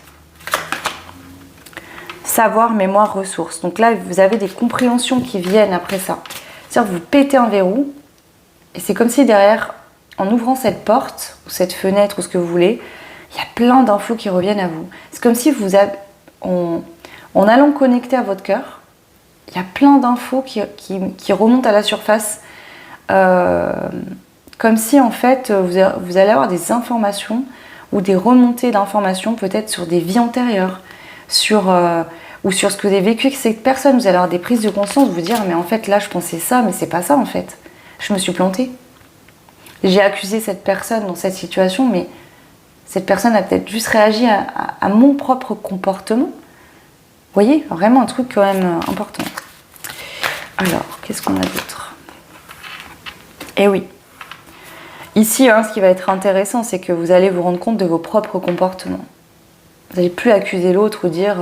Savoir, mémoire, ressources. Donc là, vous avez des compréhensions qui viennent après ça. C'est-à-dire que vous pétez un verrou et c'est comme si derrière, en ouvrant cette porte ou cette fenêtre ou ce que vous voulez, il y a plein d'infos qui reviennent à vous. C'est comme si vous avez, en allant connecter à votre cœur, il y a plein d'infos qui remontent à la surface. Comme si en fait vous allez avoir des informations ou des remontées d'informations peut-être sur des vies antérieures, ou sur ce que vous avez vécu avec cette personne. Vous allez avoir des prises de conscience, vous dire mais en fait là je pensais ça, mais c'est pas ça en fait. Je me suis plantée. J'ai accusé cette personne dans cette situation, mais cette personne a peut-être juste réagi à mon propre comportement. Vous voyez, vraiment un truc quand même important. Alors, qu'est-ce qu'on a d'autre? Et oui. Ici, hein, ce qui va être intéressant, c'est que vous allez vous rendre compte de vos propres comportements. Vous n'allez plus accuser l'autre ou dire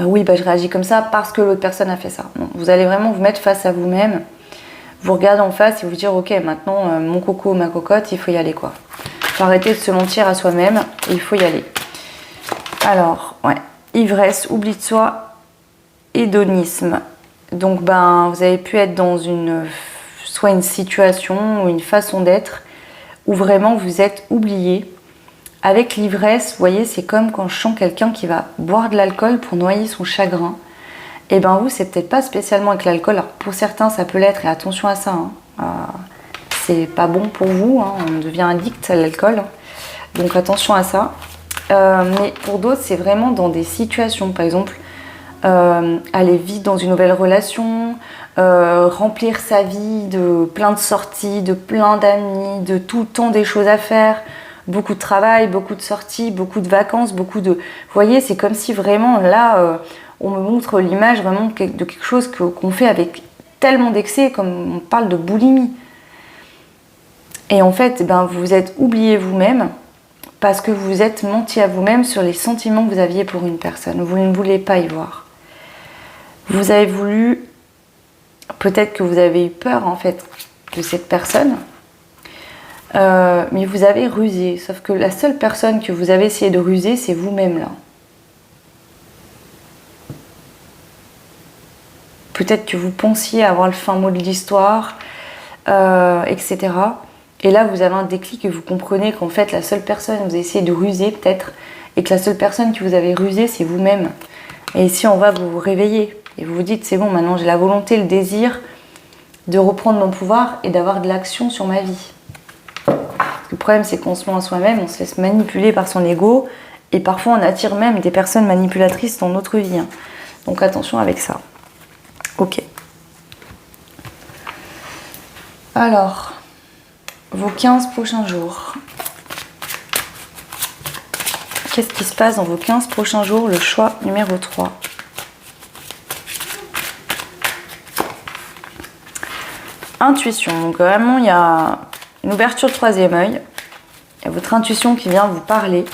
oui, bah, je réagis comme ça parce que l'autre personne a fait ça. Non, vous allez vraiment vous mettre face à vous-même, vous regarder en face et vous dire ok, maintenant mon coco, ma cocotte, il faut y aller quoi. Il faut arrêter de se mentir à soi-même et il faut y aller. Alors, ouais, ivresse, oubli de soi, hédonisme. Donc ben, vous avez pu être dans soit une situation ou une façon d'être où vraiment vous êtes oublié. Avec l'ivresse, vous voyez, c'est comme quand je sens quelqu'un qui va boire de l'alcool pour noyer son chagrin. Et ben vous, c'est peut-être pas spécialement avec l'alcool. Alors pour certains, ça peut l'être et attention à ça. C'est pas bon pour vous, hein, on devient addict à l'alcool. Donc attention à ça. Mais pour d'autres, c'est vraiment dans des situations, par exemple, aller vite dans une nouvelle relation, remplir sa vie de plein de sorties, de plein d'amis, de tout le temps des choses à faire, beaucoup de travail, beaucoup de sorties, beaucoup de vacances, beaucoup de... Vous voyez, c'est comme si vraiment là, on me montre l'image vraiment de quelque chose qu'on fait avec tellement d'excès, comme on parle de boulimie. Et en fait, ben, vous vous êtes oublié vous-même parce que vous vous êtes menti à vous-même sur les sentiments que vous aviez pour une personne. Vous ne voulez pas y voir. Vous avez voulu... Peut-être que vous avez eu peur en fait de cette personne, mais vous avez rusé. Sauf que la seule personne que vous avez essayé de ruser, c'est vous-même là. Peut-être que vous pensiez avoir le fin mot de l'histoire, etc. Et là, vous avez un déclic et vous comprenez qu'en fait, la seule personne que vous avez essayé de ruser peut-être, et que la seule personne que vous avez rusé, c'est vous-même. Et ici, on va vous réveiller. Et vous vous dites, c'est bon, maintenant j'ai la volonté, le désir de reprendre mon pouvoir et d'avoir de l'action sur ma vie. Le problème, c'est qu'on se ment à soi-même, on se laisse manipuler par son ego, et parfois on attire même des personnes manipulatrices dans notre vie. Hein. Donc attention avec ça. Ok. Alors, vos 15 prochains jours. Qu'est-ce qui se passe dans vos 15 prochains jours? Le choix numéro 3. Intuition, donc vraiment il y a une ouverture de troisième œil, il y a votre intuition qui vient vous parler.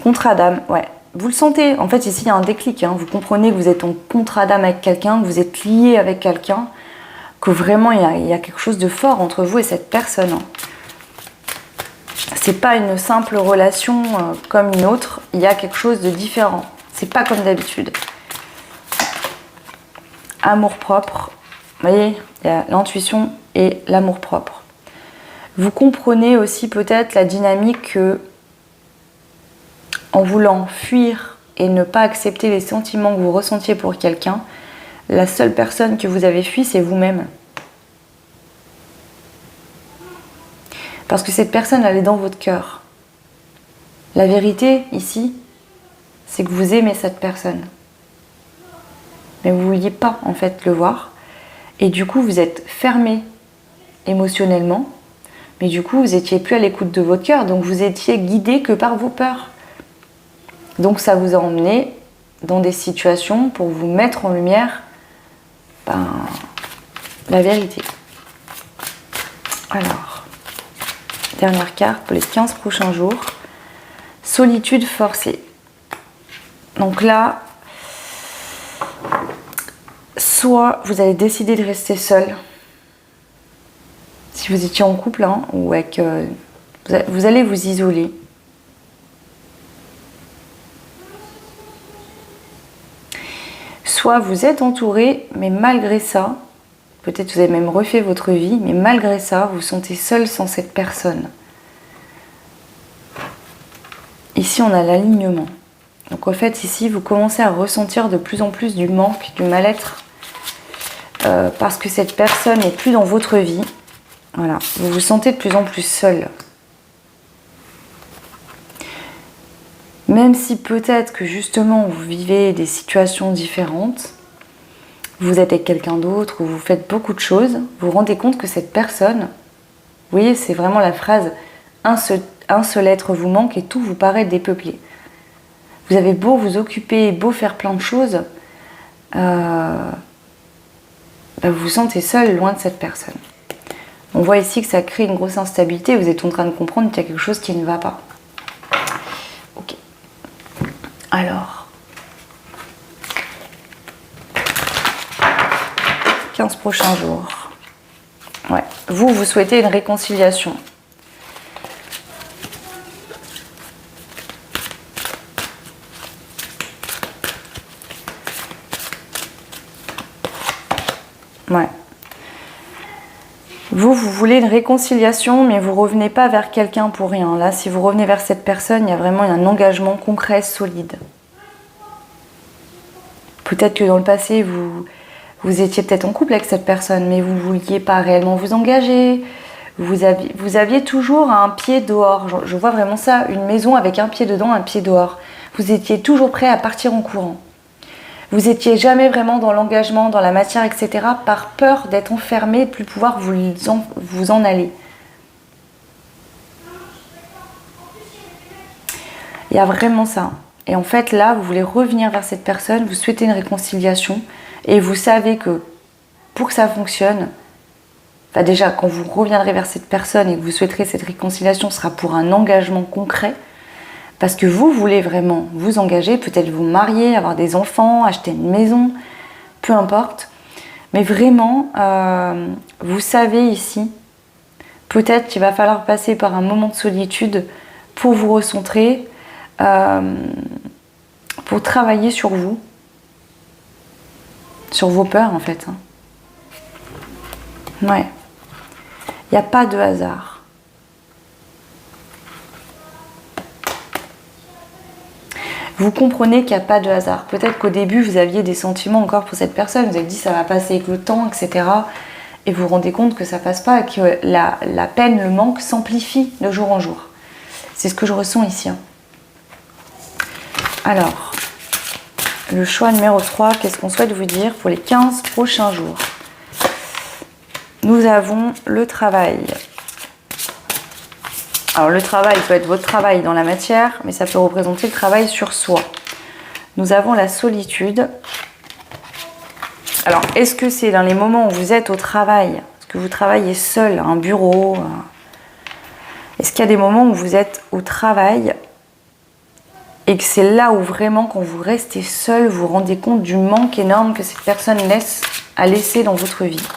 Contrat d'âme, ouais, vous le sentez, en fait ici il y a un déclic, hein. Vous comprenez que vous êtes en contrat d'âme avec quelqu'un, que vous êtes lié avec quelqu'un, que vraiment il y a quelque chose de fort entre vous et cette personne. C'est pas une simple relation comme une autre, il y a quelque chose de différent, c'est pas comme d'habitude. Amour-propre, vous voyez, il y a l'intuition et l'amour-propre. Vous comprenez aussi peut-être la dynamique que, en voulant fuir et ne pas accepter les sentiments que vous ressentiez pour quelqu'un, la seule personne que vous avez fui, c'est vous-même. Parce que cette personne, elle est dans votre cœur. La vérité, ici, c'est que vous aimez cette personne. Mais vous ne vouliez pas en fait le voir. Et du coup, vous êtes fermé émotionnellement. Mais du coup, vous n'étiez plus à l'écoute de votre cœur. Donc, vous étiez guidé que par vos peurs. Donc, ça vous a emmené dans des situations pour vous mettre en lumière la vérité. Alors, dernière carte pour les 15 prochains jours. Solitude forcée. Donc là... Soit vous allez décider de rester seul, si vous étiez en couple, hein, ou avec, vous allez vous isoler. Soit vous êtes entouré, mais malgré ça, peut-être vous avez même refait votre vie, mais malgré ça, vous vous sentez seul sans cette personne. Ici, on a l'alignement. Donc en fait, ici, vous commencez à ressentir de plus en plus du manque, du mal-être, parce que cette personne n'est plus dans votre vie. Voilà, vous vous sentez de plus en plus seul. Même si peut-être que justement vous vivez des situations différentes, vous êtes avec quelqu'un d'autre ou vous faites beaucoup de choses, vous vous rendez compte que cette personne, vous voyez, c'est vraiment la phrase « un seul être vous manque et tout vous paraît dépeuplé ». Vous avez beau vous occuper, beau faire plein de choses, vous vous sentez seul, loin de cette personne. On voit ici que ça crée une grosse instabilité. Vous êtes en train de comprendre qu'il y a quelque chose qui ne va pas. Ok. Alors. 15 prochains jours. Ouais. Vous souhaitez une réconciliation. Ouais. Vous voulez une réconciliation, mais vous revenez pas vers quelqu'un pour rien. Là, si vous revenez vers cette personne, il y a vraiment un engagement concret, solide. Peut-être que dans le passé, vous étiez peut-être en couple avec cette personne, mais vous ne vouliez pas réellement vous engager. Vous aviez toujours un pied dehors. Je vois vraiment ça, une maison avec un pied dedans, un pied dehors. Vous étiez toujours prêt à partir en courant. Vous n'étiez jamais vraiment dans l'engagement, dans la matière, etc. par peur d'être enfermé et de ne plus pouvoir vous en aller. Il y a vraiment ça. Et en fait, là, vous voulez revenir vers cette personne, vous souhaitez une réconciliation et vous savez que pour que ça fonctionne, enfin déjà, quand vous reviendrez vers cette personne et que vous souhaiterez cette réconciliation, ce sera pour un engagement concret. Parce que vous voulez vraiment vous engager, peut-être vous marier, avoir des enfants, acheter une maison, peu importe. Mais vraiment, vous savez ici, peut-être qu'il va falloir passer par un moment de solitude pour vous recentrer, pour travailler sur vous, sur vos peurs en fait. Ouais. Il n'y a pas de hasard. Vous comprenez qu'il n'y a pas de hasard. Peut-être qu'au début, vous aviez des sentiments encore pour cette personne. Vous avez dit ça va passer avec le temps, etc. Et vous vous rendez compte que ça passe pas et que la peine, le manque s'amplifie de jour en jour. C'est ce que je ressens ici. Alors, le choix numéro 3, qu'est-ce qu'on souhaite vous dire pour les 15 prochains jours? Nous avons le travail. Alors le travail peut être votre travail dans la matière, mais ça peut représenter le travail sur soi. Nous avons la solitude. Alors est-ce que c'est dans les moments où vous êtes au travail, est-ce que vous travaillez seul, à un bureau? Est-ce qu'il y a des moments où vous êtes au travail et que c'est là où vraiment quand vous restez seul, vous vous rendez compte du manque énorme que cette personne a laissé dans votre vie?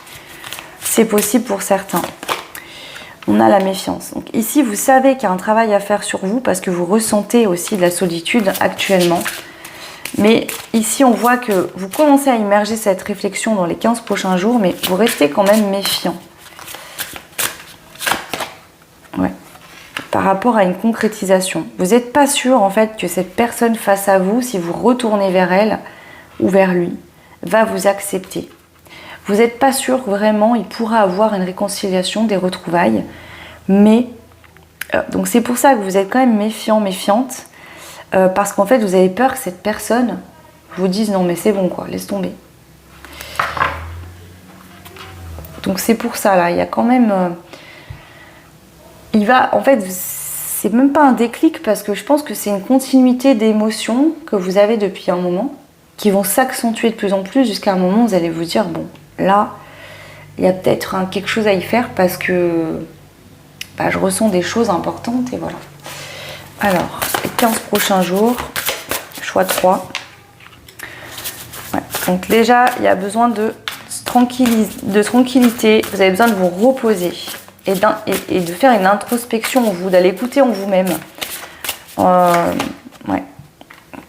C'est possible pour certains. On a la méfiance. Donc ici, vous savez qu'il y a un travail à faire sur vous parce que vous ressentez aussi de la solitude actuellement. Mais ici, on voit que vous commencez à immerger cette réflexion dans les 15 prochains jours, mais vous restez quand même méfiant. Ouais. Par rapport à une concrétisation. Vous n'êtes pas sûr en fait que cette personne face à vous, si vous retournez vers elle ou vers lui, va vous accepter. Vous n'êtes pas sûr vraiment, il pourra avoir une réconciliation, des retrouvailles. Mais, donc c'est pour ça que vous êtes quand même méfiant, méfiante. Parce qu'en fait, vous avez peur que cette personne vous dise non mais c'est bon quoi, laisse tomber. Donc c'est pour ça là, il y a quand même... en fait, c'est même pas un déclic parce que je pense que c'est une continuité d'émotions que vous avez depuis un moment qui vont s'accentuer de plus en plus jusqu'à un moment où vous allez vous dire bon, là, il y a peut-être quelque chose à y faire parce que je ressens des choses importantes et voilà. Alors, les 15 prochains jours, choix 3. Ouais, donc déjà, il y a besoin de tranquillité, vous avez besoin de vous reposer et de faire une introspection en vous, d'aller écouter en vous-même. Ouais.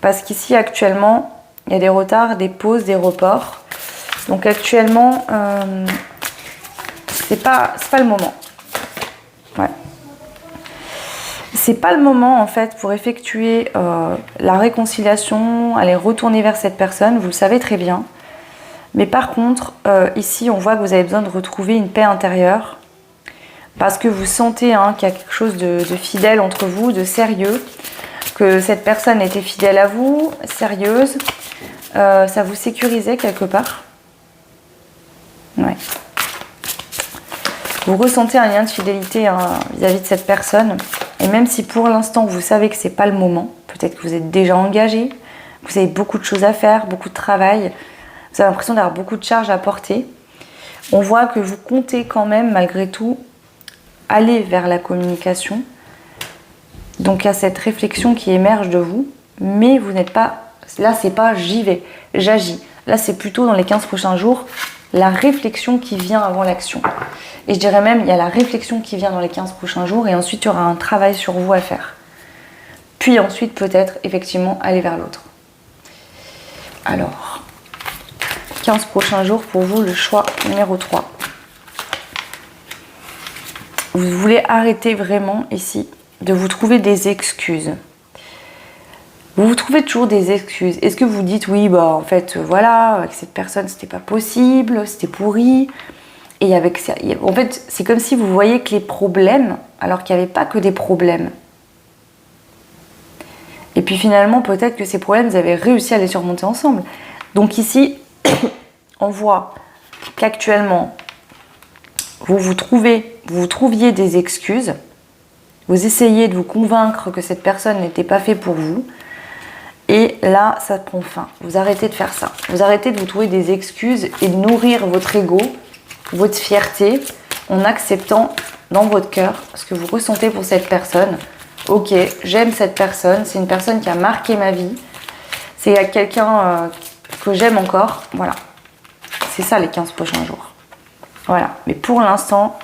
Parce qu'ici, actuellement, il y a des retards, des pauses, des reports. Donc actuellement, c'est pas le moment. Ouais. C'est pas le moment en fait pour effectuer la réconciliation, aller retourner vers cette personne, vous le savez très bien. Mais par contre, ici on voit que vous avez besoin de retrouver une paix intérieure parce que vous sentez qu'il y a quelque chose de fidèle entre vous, de sérieux, que cette personne était fidèle à vous, sérieuse, ça vous sécurisait quelque part. Ouais. Vous ressentez un lien de fidélité vis-à-vis de cette personne. Et même si pour l'instant vous savez que c'est pas le moment, peut-être que vous êtes déjà engagé, vous avez beaucoup de choses à faire, beaucoup de travail, vous avez l'impression d'avoir beaucoup de charges à porter, On voit que vous comptez quand même, malgré tout, aller vers la communication. Donc il y a cette réflexion qui émerge de vous, mais vous n'êtes pas... Là, c'est pas j'y vais, j'agis. Là, c'est plutôt dans les 15 prochains jours, la réflexion qui vient avant l'action. Et je dirais même, il y a la réflexion qui vient dans les 15 prochains jours, et ensuite, il y aura un travail sur vous à faire. Puis ensuite, peut-être, effectivement, aller vers l'autre. Alors, 15 prochains jours pour vous, le choix numéro 3. Vous voulez arrêter vraiment ici de vous trouver des excuses. Vous vous trouvez toujours des excuses. Est-ce que vous dites oui, bah en fait, voilà, avec cette personne, c'était pas possible, c'était pourri. Et avec ça, en fait, c'est comme si vous voyez que les problèmes, alors qu'il n'y avait pas que des problèmes. Et puis finalement, peut-être que ces problèmes, vous avez réussi à les surmonter ensemble. Donc ici, on voit qu'actuellement, vous trouviez des excuses. Vous essayez de vous convaincre que cette personne n'était pas faite pour vous. Et là, ça prend fin. Vous arrêtez de faire ça. Vous arrêtez de vous trouver des excuses et de nourrir votre ego, votre fierté, en acceptant dans votre cœur ce que vous ressentez pour cette personne. Ok, j'aime cette personne, c'est une personne qui a marqué ma vie, c'est quelqu'un que j'aime encore. Voilà. C'est ça les 15 prochains jours. Voilà. Mais pour l'instant,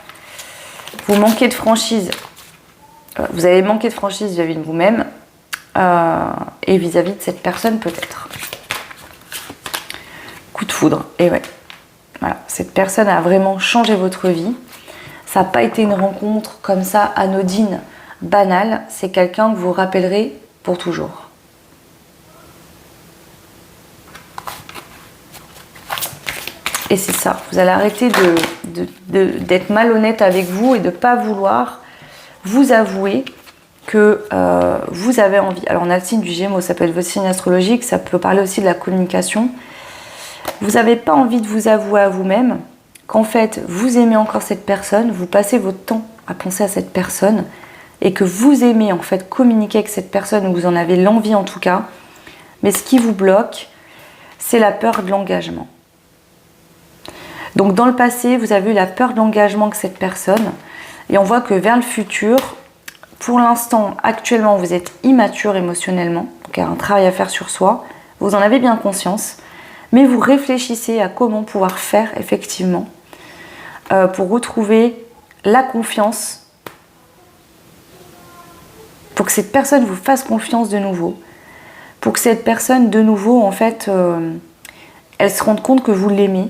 vous manquez de franchise. Vous avez manqué de franchise vis-à-vis de vous-même. Et vis-à-vis de cette personne peut-être. Coup de foudre, et ouais. Voilà, cette personne a vraiment changé votre vie. Ça n'a pas été une rencontre comme ça, anodine, banale. C'est quelqu'un que vous rappellerez pour toujours. Et c'est ça, vous allez arrêter d'être malhonnête avec vous et de ne pas vouloir vous avouer que vous avez envie. Alors on a le signe du Gémeaux, ça peut être votre signe astrologique, ça peut parler aussi de la communication. Vous n'avez pas envie de vous avouer à vous-même qu'en fait vous aimez encore cette personne, vous passez votre temps à penser à cette personne et que vous aimez en fait communiquer avec cette personne, ou vous en avez l'envie en tout cas, mais ce qui vous bloque, c'est la peur de l'engagement. Donc dans le passé, vous avez eu la peur de l'engagement avec cette personne, et on voit que vers le futur, pour l'instant, actuellement, vous êtes immature émotionnellement, donc il y a un travail à faire sur soi, vous en avez bien conscience, mais vous réfléchissez à comment pouvoir faire effectivement pour retrouver la confiance, pour que cette personne vous fasse confiance de nouveau, pour que cette personne de nouveau, en fait, elle se rende compte que vous l'aimez,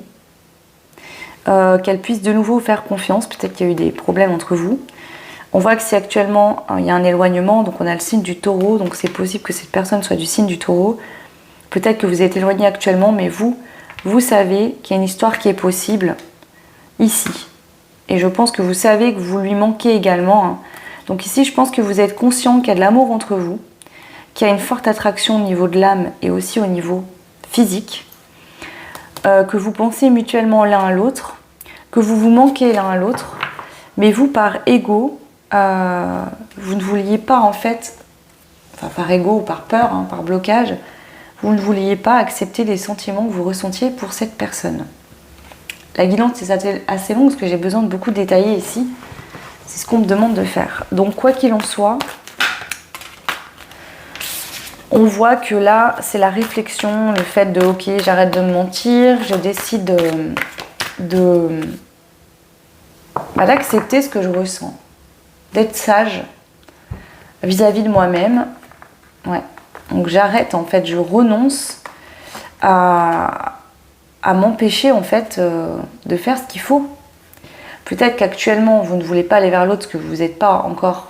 qu'elle puisse de nouveau vous faire confiance. Peut-être qu'il y a eu des problèmes entre vous. On voit que si actuellement il y a un éloignement, donc on a le signe du Taureau, donc c'est possible que cette personne soit du signe du Taureau. Peut-être que vous êtes éloigné actuellement, mais vous savez qu'il y a une histoire qui est possible ici. Et je pense que vous savez que vous lui manquez également. Hein. Donc ici, je pense que vous êtes conscient qu'il y a de l'amour entre vous, qu'il y a une forte attraction au niveau de l'âme et aussi au niveau physique, que vous pensez mutuellement l'un à l'autre, que vous vous manquez l'un à l'autre, mais vous, par ego, vous ne vouliez pas en fait, enfin par ego ou par peur, hein, par blocage, vous ne vouliez pas accepter les sentiments que vous ressentiez pour cette personne. La guidance est assez longue parce que j'ai besoin de beaucoup détailler ici. C'est ce qu'on me demande de faire. Donc quoi qu'il en soit, on voit que là, c'est la réflexion, le fait de ok, j'arrête de me mentir, je décide d'accepter ce que je ressens, d'être sage vis-à-vis de moi-même. Ouais. Donc j'arrête en fait, je renonce à m'empêcher en fait de faire ce qu'il faut. Peut-être qu'actuellement vous ne voulez pas aller vers l'autre parce que vous n'êtes pas encore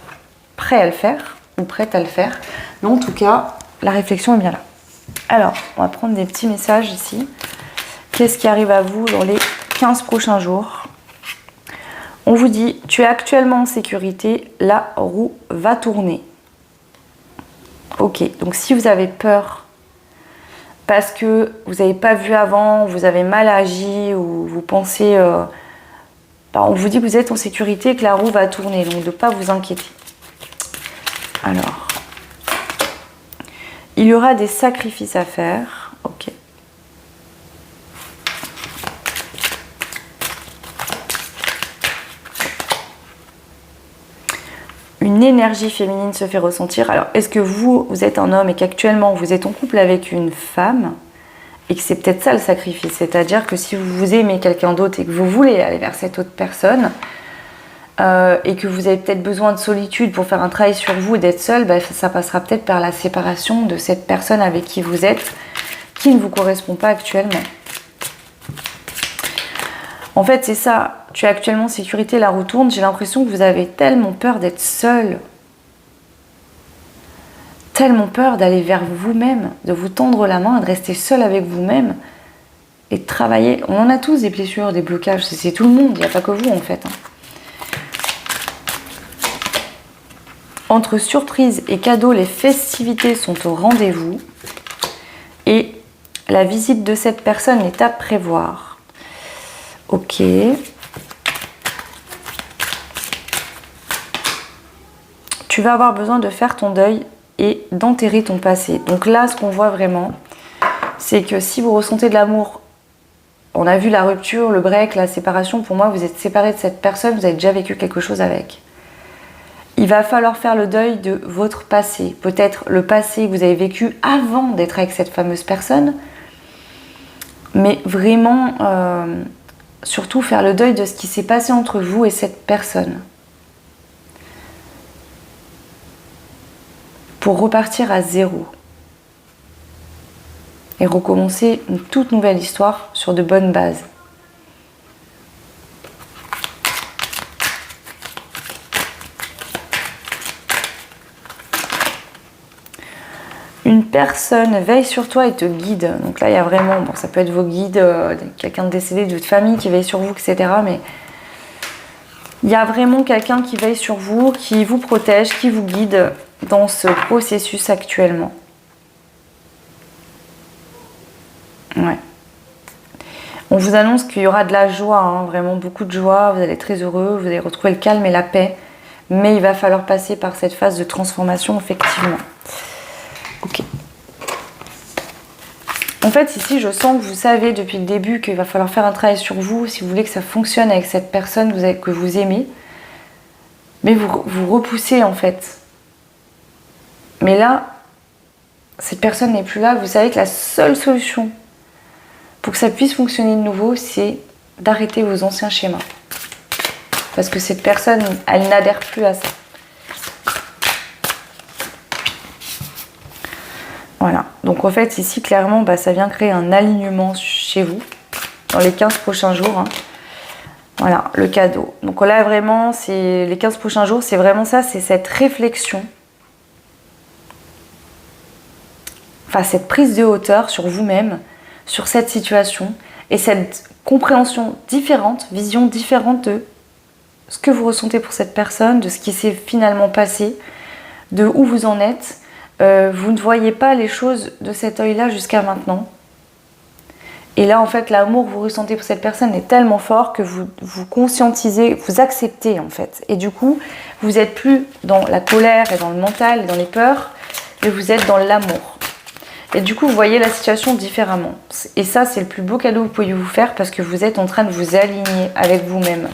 prêt à le faire ou prête à le faire. Mais en tout cas, la réflexion est bien là. Alors, on va prendre des petits messages ici. Qu'est-ce qui arrive à vous dans les 15 prochains jours ? On vous dit, tu es actuellement en sécurité, la roue va tourner. Ok, donc si vous avez peur parce que vous n'avez pas vu avant, vous avez mal agi ou vous pensez... on vous dit que vous êtes en sécurité et que la roue va tourner, donc de ne pas vous inquiéter. Alors, il y aura des sacrifices à faire. Ok. une énergie féminine se fait ressentir. Alors, est-ce que vous êtes un homme et qu'actuellement vous êtes en couple avec une femme et que c'est peut-être ça le sacrifice, c'est-à-dire que si vous aimez quelqu'un d'autre et que vous voulez aller vers cette autre personne et que vous avez peut-être besoin de solitude pour faire un travail sur vous et d'être seul, bah, ça passera peut-être par la séparation de cette personne avec qui vous êtes, qui ne vous correspond pas actuellement. En fait, c'est ça. Tu es actuellement en sécurité, la roue tourne. J'ai l'impression que vous avez tellement peur d'être seul. Tellement peur d'aller vers vous-même, de vous tendre la main, de rester seul avec vous-même et de travailler. On en a tous des blessures, des blocages. C'est tout le monde, il n'y a pas que vous en fait. Entre surprise et cadeaux, les festivités sont au rendez-vous. Et la visite de cette personne est à prévoir. Ok. Tu vas avoir besoin de faire ton deuil et d'enterrer ton passé. Donc là, ce qu'on voit vraiment, c'est que si vous ressentez de l'amour, on a vu la rupture, le break, la séparation, pour moi, vous êtes séparé de cette personne, vous avez déjà vécu quelque chose avec. Il va falloir faire le deuil de votre passé. Peut-être le passé que vous avez vécu avant d'être avec cette fameuse personne, mais vraiment... surtout faire le deuil de ce qui s'est passé entre vous et cette personne. Pour repartir à zéro. Et recommencer une toute nouvelle histoire sur de bonnes bases. Une personne veille sur toi et te guide. Donc là, il y a vraiment, bon, ça peut être vos guides, quelqu'un de décédé de votre famille qui veille sur vous, etc. Mais il y a vraiment quelqu'un qui veille sur vous, qui vous protège, qui vous guide dans ce processus actuellement. Ouais. On vous annonce qu'il y aura de la joie, hein, vraiment beaucoup de joie. Vous allez être très heureux, vous allez retrouver le calme et la paix. Mais il va falloir passer par cette phase de transformation, effectivement. Ok. En fait, ici, je sens que vous savez depuis le début qu'il va falloir faire un travail sur vous si vous voulez que ça fonctionne avec cette personne que vous aimez. Mais vous repoussez, en fait. Mais là, cette personne n'est plus là. Vous savez que la seule solution pour que ça puisse fonctionner de nouveau, c'est d'arrêter vos anciens schémas. Parce que cette personne, elle n'adhère plus à ça. Voilà, donc en fait ici clairement ça vient créer un alignement chez vous dans les 15 prochains jours. Hein. Voilà, le cadeau. Donc là vraiment, c'est les 15 prochains jours, c'est vraiment ça, c'est cette réflexion. Enfin, cette prise de hauteur sur vous-même, sur cette situation et cette compréhension différente, vision différente de ce que vous ressentez pour cette personne, de ce qui s'est finalement passé, de où vous en êtes. Vous ne voyez pas les choses de cet œil-là jusqu'à maintenant. Et là, en fait, l'amour que vous ressentez pour cette personne est tellement fort que vous conscientisez, vous acceptez, en fait. Et du coup, vous n'êtes plus dans la colère et dans le mental et dans les peurs, mais vous êtes dans l'amour. Et du coup, vous voyez la situation différemment. Et ça, c'est le plus beau cadeau que vous pouvez vous faire parce que vous êtes en train de vous aligner avec vous-même.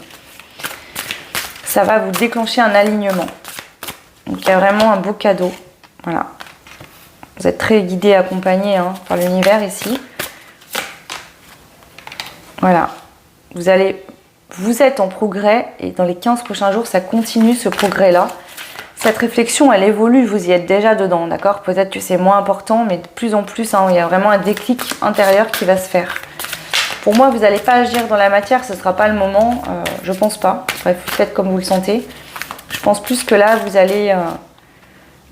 Ça va vous déclencher un alignement. Donc, il y a vraiment un beau cadeau. Voilà. Vous êtes très guidé, accompagné par l'univers ici. Voilà. Vous êtes en progrès et dans les 15 prochains jours, ça continue ce progrès-là. Cette réflexion, elle évolue, vous y êtes déjà dedans, d'accord? Peut-être que c'est moins important, mais de plus en plus, il y a vraiment un déclic intérieur qui va se faire. Pour moi, vous n'allez pas agir dans la matière, ce ne sera pas le moment, je pense pas. Bref, faites comme vous le sentez. Je pense plus que là, vous allez...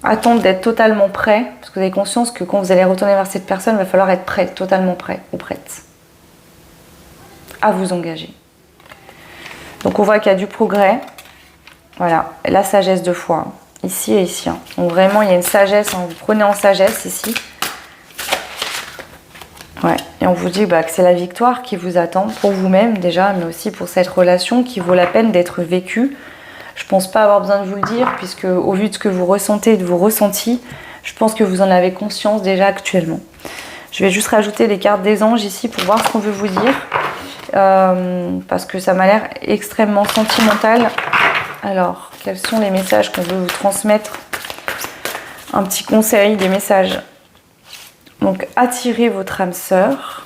attendre d'être totalement prêt, parce que vous avez conscience que quand vous allez retourner vers cette personne, il va falloir être prêt, totalement prêt ou prête à vous engager. Donc on voit qu'il y a du progrès. Voilà, la sagesse de foi, ici et ici. Donc vraiment, il y a une sagesse, vous prenez en sagesse ici. Ouais, et on vous dit que c'est la victoire qui vous attend, pour vous-même déjà, mais aussi pour cette relation qui vaut la peine d'être vécue. Je pense pas avoir besoin de vous le dire, puisque au vu de ce que vous ressentez, de vos ressentis, je pense que vous en avez conscience déjà actuellement. Je vais juste rajouter les cartes des anges ici pour voir ce qu'on veut vous dire, parce que ça m'a l'air extrêmement sentimental. Alors, Quels sont les messages qu'on veut vous transmettre? Un petit conseil, des messages. Donc, attirez votre âme sœur.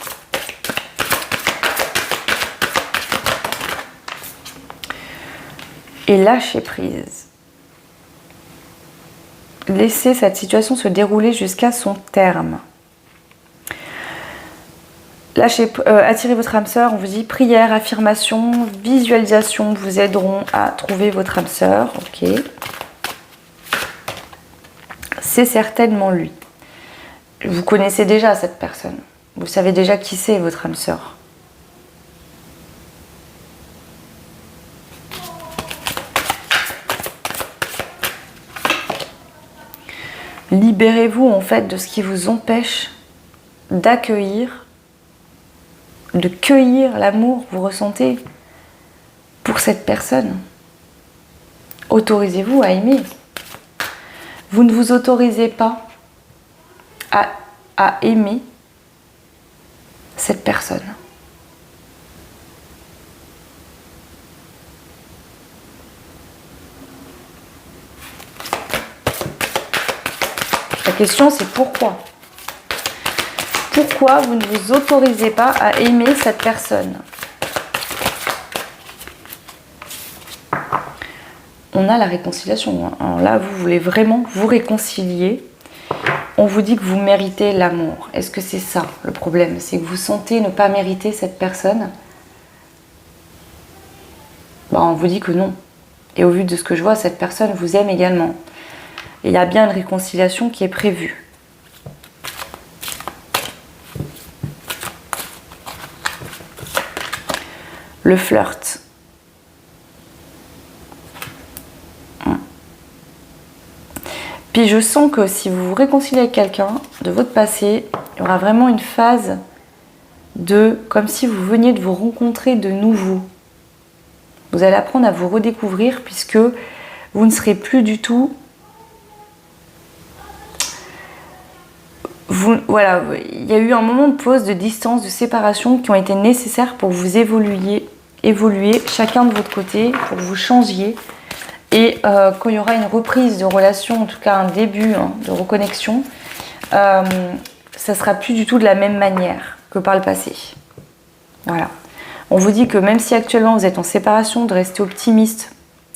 Et lâchez prise. Laissez cette situation se dérouler jusqu'à son terme. Attirez votre âme sœur, on vous dit prière, affirmation, visualisation vous aideront à trouver votre âme sœur. Ok. C'est certainement lui. Vous connaissez déjà cette personne. Vous savez déjà qui c'est votre âme sœur. Libérez-vous en fait de ce qui vous empêche d'accueillir, de cueillir l'amour que vous ressentez pour cette personne. Autorisez-vous à aimer. Vous ne vous autorisez pas à aimer cette personne. La question c'est pourquoi? Pourquoi vous ne vous autorisez pas à aimer cette personne? On a la réconciliation. Hein. Alors là, vous voulez vraiment vous réconcilier. On vous dit que vous méritez l'amour. Est-ce que c'est ça le problème? C'est que vous sentez ne pas mériter cette personne? On vous dit que non. Et au vu de ce que je vois, cette personne vous aime également. Et il y a bien une réconciliation qui est prévue. Le flirt. Puis je sens que si vous vous réconciliez avec quelqu'un de votre passé, il y aura vraiment une phase de comme si vous veniez de vous rencontrer de nouveau. Vous allez apprendre à vous redécouvrir puisque vous ne serez plus du tout... Voilà, il y a eu un moment de pause, de distance, de séparation qui ont été nécessaires pour que vous évoluer chacun de votre côté, pour que vous changiez. Et quand il y aura une reprise de relation, en tout cas un début de reconnexion, ça ne sera plus du tout de la même manière que par le passé. Voilà. On vous dit que même si actuellement vous êtes en séparation, de rester optimiste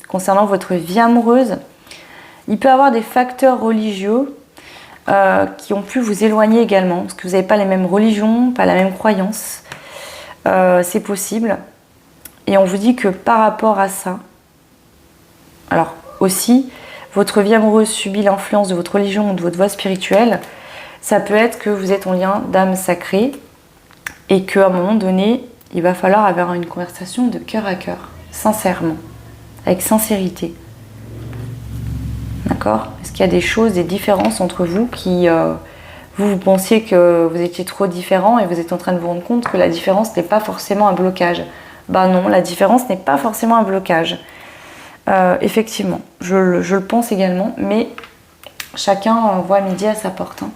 concernant votre vie amoureuse. Il peut y avoir des facteurs religieux qui ont pu vous éloigner également, parce que vous n'avez pas les mêmes religions, pas la même croyance. C'est possible. Et on vous dit que par rapport à ça, alors aussi, votre vie amoureuse subit l'influence de votre religion ou de votre voie spirituelle. Ça peut être que vous êtes en lien d'âme sacrée et qu'à un moment donné, il va falloir avoir une conversation de cœur à cœur, sincèrement, avec sincérité. D'accord? Est-ce qu'il y a des choses, des différences entre vous qui... vous pensiez que vous étiez trop différents et vous êtes en train de vous rendre compte que la différence n'est pas forcément un blocage. Ben non, la différence n'est pas forcément un blocage. Effectivement, je le pense également, mais chacun voit midi à sa porte. Hein.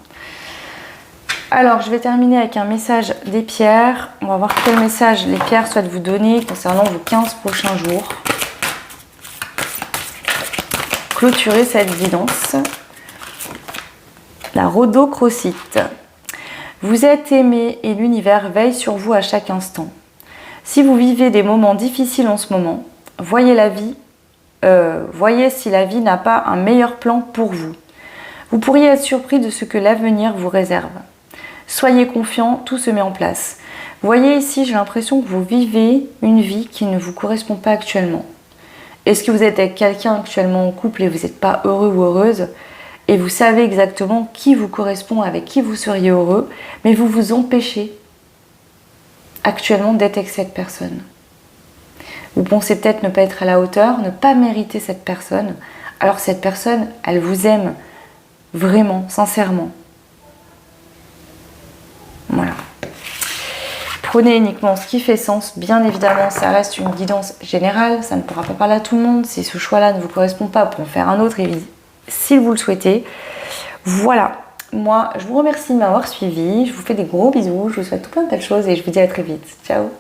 Alors, je vais terminer avec un message des pierres. On va voir quel message les pierres souhaitent vous donner concernant vos 15 prochains jours. Clôturer cette guidance. La rhodochrosite. Vous êtes aimé et l'univers veille sur vous à chaque instant. Si vous vivez des moments difficiles en ce moment, voyez si la vie n'a pas un meilleur plan pour vous. Vous pourriez être surpris de ce que l'avenir vous réserve. Soyez confiant, tout se met en place. Voyez ici, j'ai l'impression que vous vivez une vie qui ne vous correspond pas actuellement. Est-ce que vous êtes avec quelqu'un actuellement en couple et vous n'êtes pas heureux ou heureuse et vous savez exactement qui vous correspond, avec qui vous seriez heureux, mais vous vous empêchez actuellement d'être avec cette personne. Vous pensez peut-être ne pas être à la hauteur, ne pas mériter cette personne, alors cette personne, elle vous aime vraiment, sincèrement. Voilà. Prenez uniquement ce qui fait sens. Bien évidemment, ça reste une guidance générale. Ça ne pourra pas parler à tout le monde. Si ce choix-là ne vous correspond pas, pour en faire un autre, si vous le souhaitez. Voilà. Moi, je vous remercie de m'avoir suivi. Je vous fais des gros bisous. Je vous souhaite tout plein de belles choses et je vous dis à très vite. Ciao.